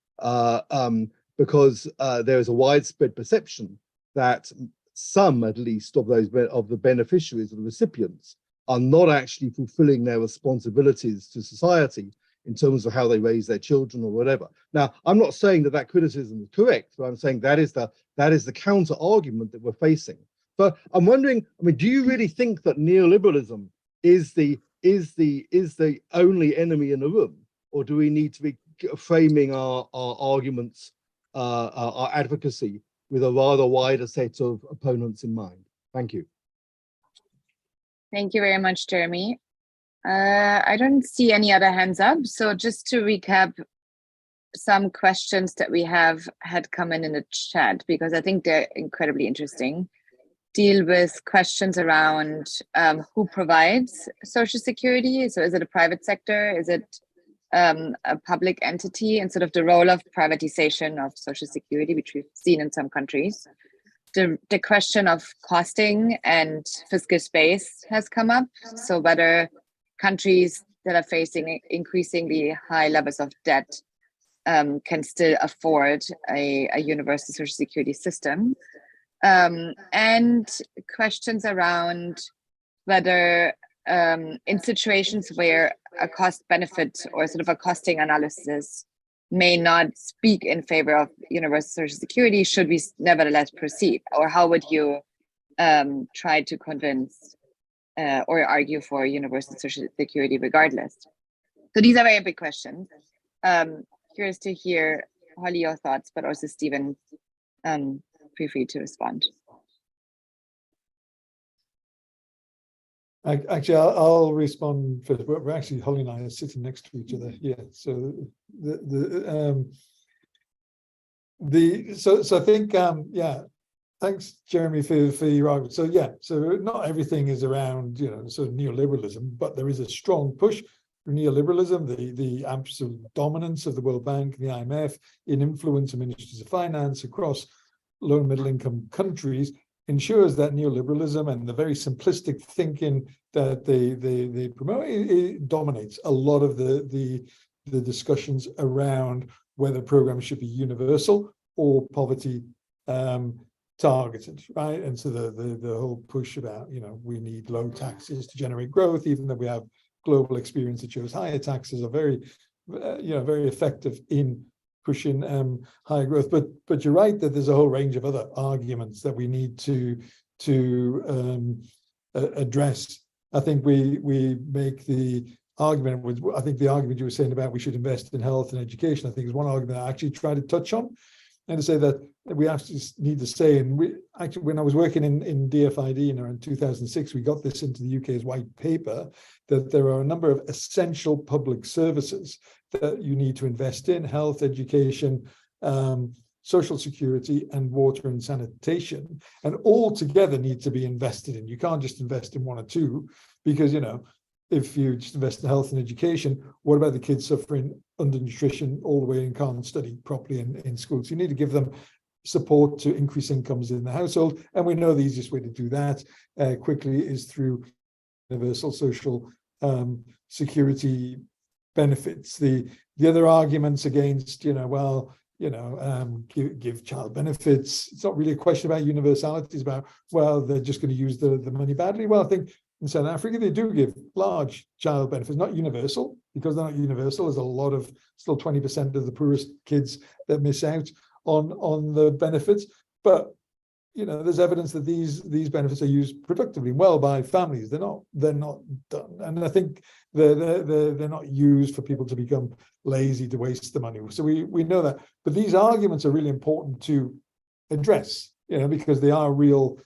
because there is a widespread perception that some, at least, of the beneficiaries or the recipients are not actually fulfilling their responsibilities to society in terms of how they raise their children or whatever. Now, I'm not saying that criticism is correct, but I'm saying that is the counter argument that we're facing. But I'm wondering, I mean, do you really think that neoliberalism is the only enemy in the room, or do we need to be framing our arguments, our advocacy, with a rather wider set of opponents in mind? Thank you. Thank you very much, Jeremy. I don't see any other hands up. So just to recap some questions that we have had come in the chat, because I think they're incredibly interesting. Deal with questions around who provides Social Security. So is it a private sector? Is it a public entity? And sort of the role of privatization of Social Security, which we've seen in some countries. The question of costing and fiscal space has come up. So whether countries that are facing increasingly high levels of debt can still afford a universal Social Security system. And questions around whether in situations where a cost benefit or sort of a costing analysis may not speak in favor of universal social security, should we nevertheless proceed? Or how would you try to convince or argue for universal social security regardless? So these are very big questions. Curious to hear, Holly, your thoughts, but also Stephen, feel free to respond. Actually, I'll respond first. We're actually, Holly and I are sitting next to each other here. So so I think yeah, thanks, Jeremy, for your argument. So yeah, so not everything is around sort of neoliberalism, but there is a strong push for neoliberalism, the absolute dominance of the World Bank and the IMF in influence of ministries of finance across low and middle income countries ensures that neoliberalism and the very simplistic thinking that they promote it dominates a lot of the discussions around whether programs should be universal or poverty targeted, right? And so the whole push about we need low taxes to generate growth, even though we have global experience that shows higher taxes are very very effective in pushing higher growth. But you're right that there's a whole range of other arguments that we need to address. I think we make the argument with, I think the argument you were saying about we should invest in health and education, I think is one argument I actually try to touch on, and to say that we actually need to say, and we actually, when I was working in DFID in 2006, we got this into the UK's white paper, that there are a number of essential public services that you need to invest in: health, education, social security, and water and sanitation, and all together need to be invested in. You can't just invest in one or two, because if you just invest in health and education, what about the kids suffering undernutrition all the way and can't study properly in schools? You need to give them support to increase incomes in the household, and we know the easiest way to do that quickly is through universal social security benefits. The other arguments against give child benefits, it's not really a question about universality, it's about, well, they're just going to use the money badly. Well, I think in South Africa they do give large child benefits, not universal, because they're not universal. There's a lot of, still 20% of the poorest kids that miss out on the benefits, but there's evidence that these benefits are used productively well by families. They're not done, and I think they're not used for people to become lazy to waste the money. So we know that, but these arguments are really important to address, because they are real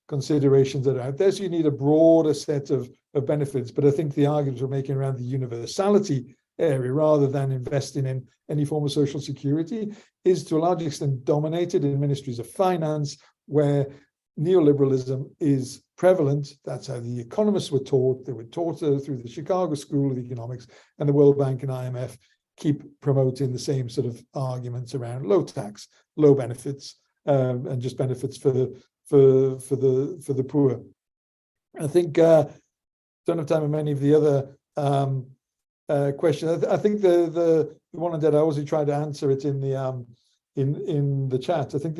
considerations that are out there. So you need a broader set of benefits, but I think the arguments we're making around the universality area, rather than investing in any form of social security, is to a large extent dominated in ministries of finance, where neoliberalism is prevalent. That's how the economists were taught. They were taught through the Chicago School of Economics, and the World Bank and IMF keep promoting the same sort of arguments around low tax, low benefits, and just benefits for the poor. I think don't have time on many of the other question. I think the one that I also tried to answer it in the chat. I think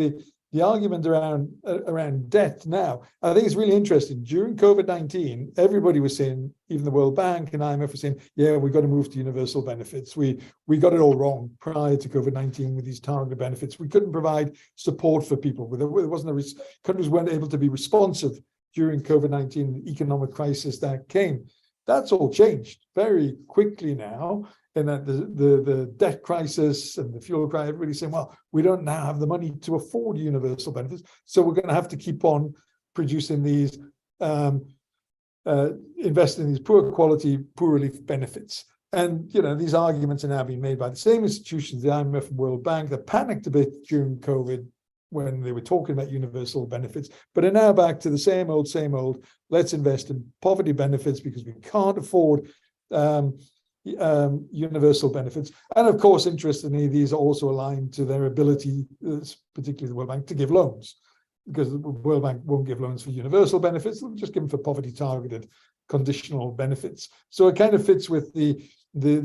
the argument around debt now, I think it's really interesting. During COVID-19, everybody was saying, even the World Bank and IMF were saying, yeah, we've got to move to universal benefits. We got it all wrong prior to COVID-19 with these targeted benefits. We couldn't provide support for people. There wasn't countries weren't able to be responsive during COVID-19 economic crisis that came. That's all changed very quickly now, and that the debt crisis and the fuel crisis, everybody's saying, well, we don't now have the money to afford universal benefits, so we're going to have to keep on producing these, investing in these poor quality, poor relief benefits. And these arguments are now being made by the same institutions, the IMF and World Bank, that panicked a bit during COVID when they were talking about universal benefits, but are now back to the same old, let's invest in poverty benefits because we can't afford universal benefits. And of course, interestingly, these are also aligned to their ability, particularly the World Bank, to give loans, because the World Bank won't give loans for universal benefits, they'll just give them for poverty targeted conditional benefits. So it kind of fits with the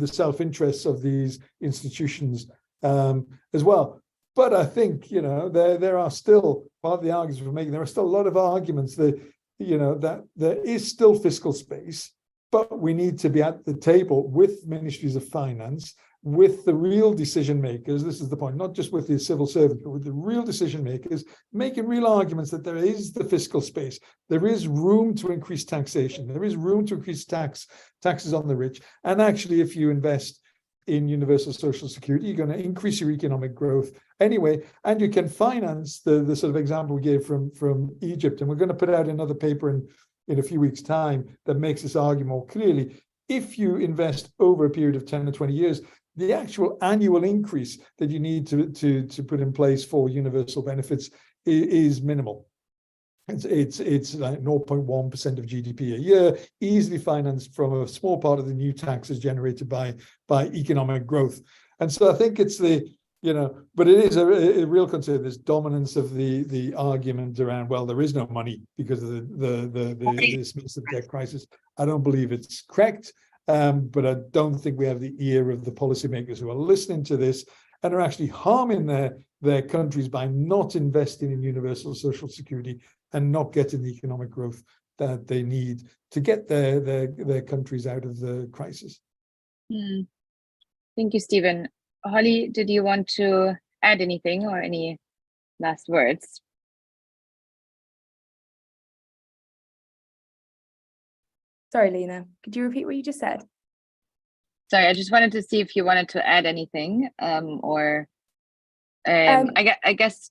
self-interests of these institutions as well. But I think, there are still, part of the arguments we're making, there are still a lot of arguments that that there is still fiscal space, but we need to be at the table with ministries of finance, with the real decision makers. This is the point, not just with the civil servants, but with the real decision makers, making real arguments that there is the fiscal space. There is room to increase taxation. There is room to increase taxes on the rich. And actually, if you invest in universal social security, you're going to increase your economic growth anyway, and you can finance the sort of example we gave from Egypt. And we're going to put out another paper in a few weeks' time that makes this argument more clearly. If you invest over a period of 10 or 20 years, the actual annual increase that you need to put in place for universal benefits is minimal. It's like 0.1% of GDP a year, easily financed from a small part of the new taxes generated by economic growth. And so I think it's but it is a real concern, this dominance of the argument around, well, there is no money because of this massive debt crisis. I don't believe it's correct. But I don't think we have the ear of the policymakers who are listening to this and are actually harming their countries by not investing in universal social security and not getting the economic growth that they need to get their countries out of the crisis. Thank you, Stephen. Holly, did you want to add anything or any last words? Sorry, Lena, could you repeat what you just said? Sorry, I just wanted to see if you wanted to add anything, I guess,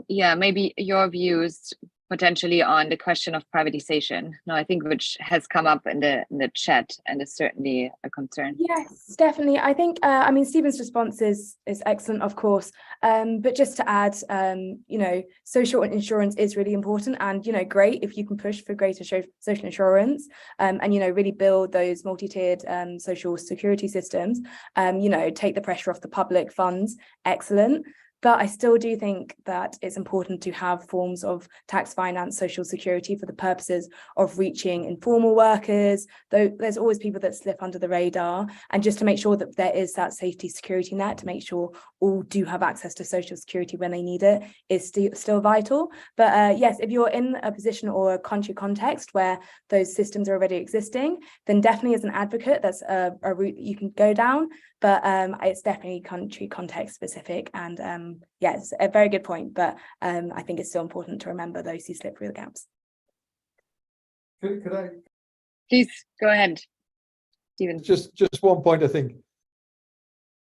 yeah, maybe your views potentially on the question of privatization. No, I think which has come up in the chat and is certainly a concern. Yes, definitely. I think, Stephen's response is excellent, of course. But just to add, social insurance is really important, and, great if you can push for greater social insurance, and, really build those multi-tiered social security systems, take the pressure off the public funds, excellent. But I still do think that it's important to have forms of tax finance social security for the purposes of reaching informal workers, though there's always people that slip under the radar, and just to make sure that there is that safety security net to make sure all do have access to social security when they need it is still vital. But yes, if you're in a position or a country context where those systems are already existing, then definitely as an advocate, that's a route that you can go down. But it's definitely country context specific, and yes, a very good point. But I think it's still important to remember those who slip through the gaps. Could I? Please go ahead, Stephen. Just one point. I think,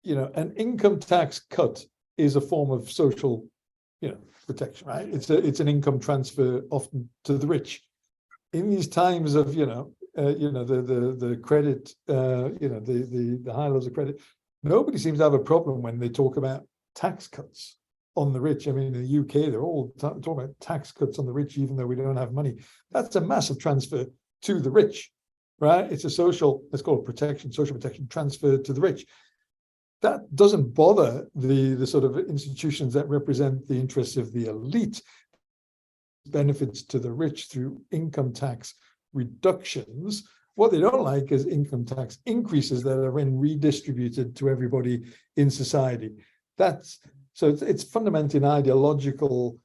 an income tax cut is a form of social, protection, right? It's an income transfer often to the rich. In these times of the credit, the high levels of credit, nobody seems to have a problem when they talk about tax cuts on the rich. I mean, in the UK, they're all talking about tax cuts on the rich, even though we don't have money. That's a massive transfer to the rich, right? It's a social, let's call it protection, social protection transfer to the rich. That doesn't bother the sort of institutions that represent the interests of the elite. Benefits to the rich through income tax reductions. What they don't like is income tax increases that are then redistributed to everybody in society. It's fundamentally an ideological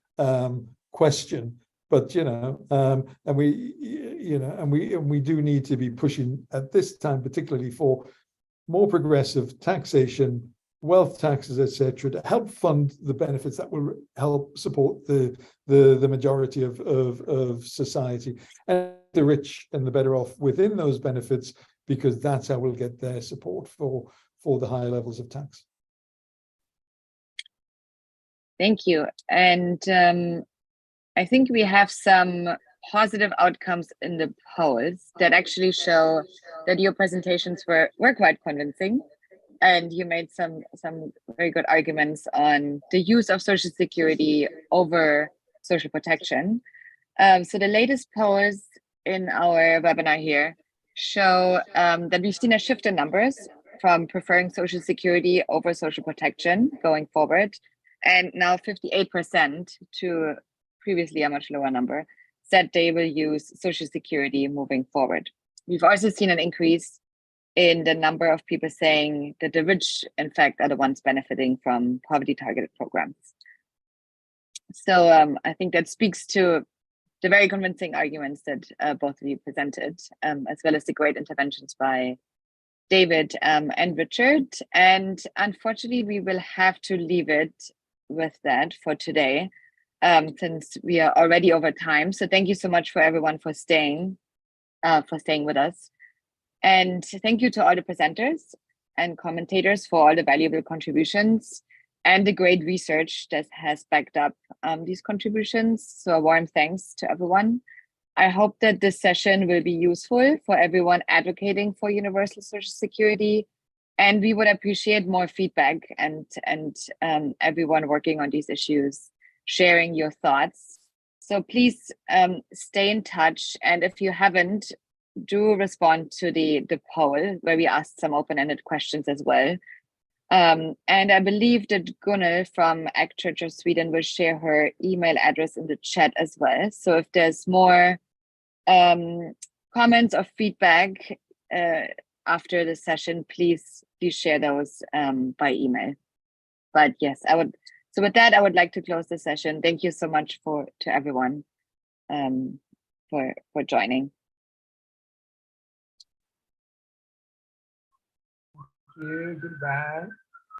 question, but and we do need to be pushing at this time, particularly for more progressive taxation, wealth taxes, etc., to help fund the benefits that will help support the majority of society, and the rich and the better off within those benefits, because that's how we'll get their support for the higher levels of tax. Thank you. And I think we have some positive outcomes in the polls that actually show that your presentations were quite convincing. And you made some very good arguments on the use of Social Security over social protection. So the latest polls in our webinar here show that we've seen a shift in numbers from preferring Social Security over social protection going forward. And now 58%, to previously a much lower number, said they will use Social Security moving forward. We've also seen an increase in the number of people saying that the rich, in fact, are the ones benefiting from poverty-targeted programs. So I think that speaks to the very convincing arguments that both of you presented, as well as the great interventions by David and Richard. And unfortunately, we will have to leave it with that for today, since we are already over time. So thank you so much for everyone for staying with us. And thank you to all the presenters and commentators for all the valuable contributions and the great research that has backed up these contributions. So a warm thanks to everyone. I hope that this session will be useful for everyone advocating for universal social security, and we would appreciate more feedback and everyone working on these issues, sharing your thoughts. So please stay in touch, and if you haven't, do respond to the poll where we asked some open-ended questions as well. And I believe that Gunnel from ACT Church of Sweden will share her email address in the chat as well. So if there's more comments or feedback after the session, please share those by email. But yes, I would. So with that, I would like to close the session. Thank you so much to everyone for joining. Goodbye.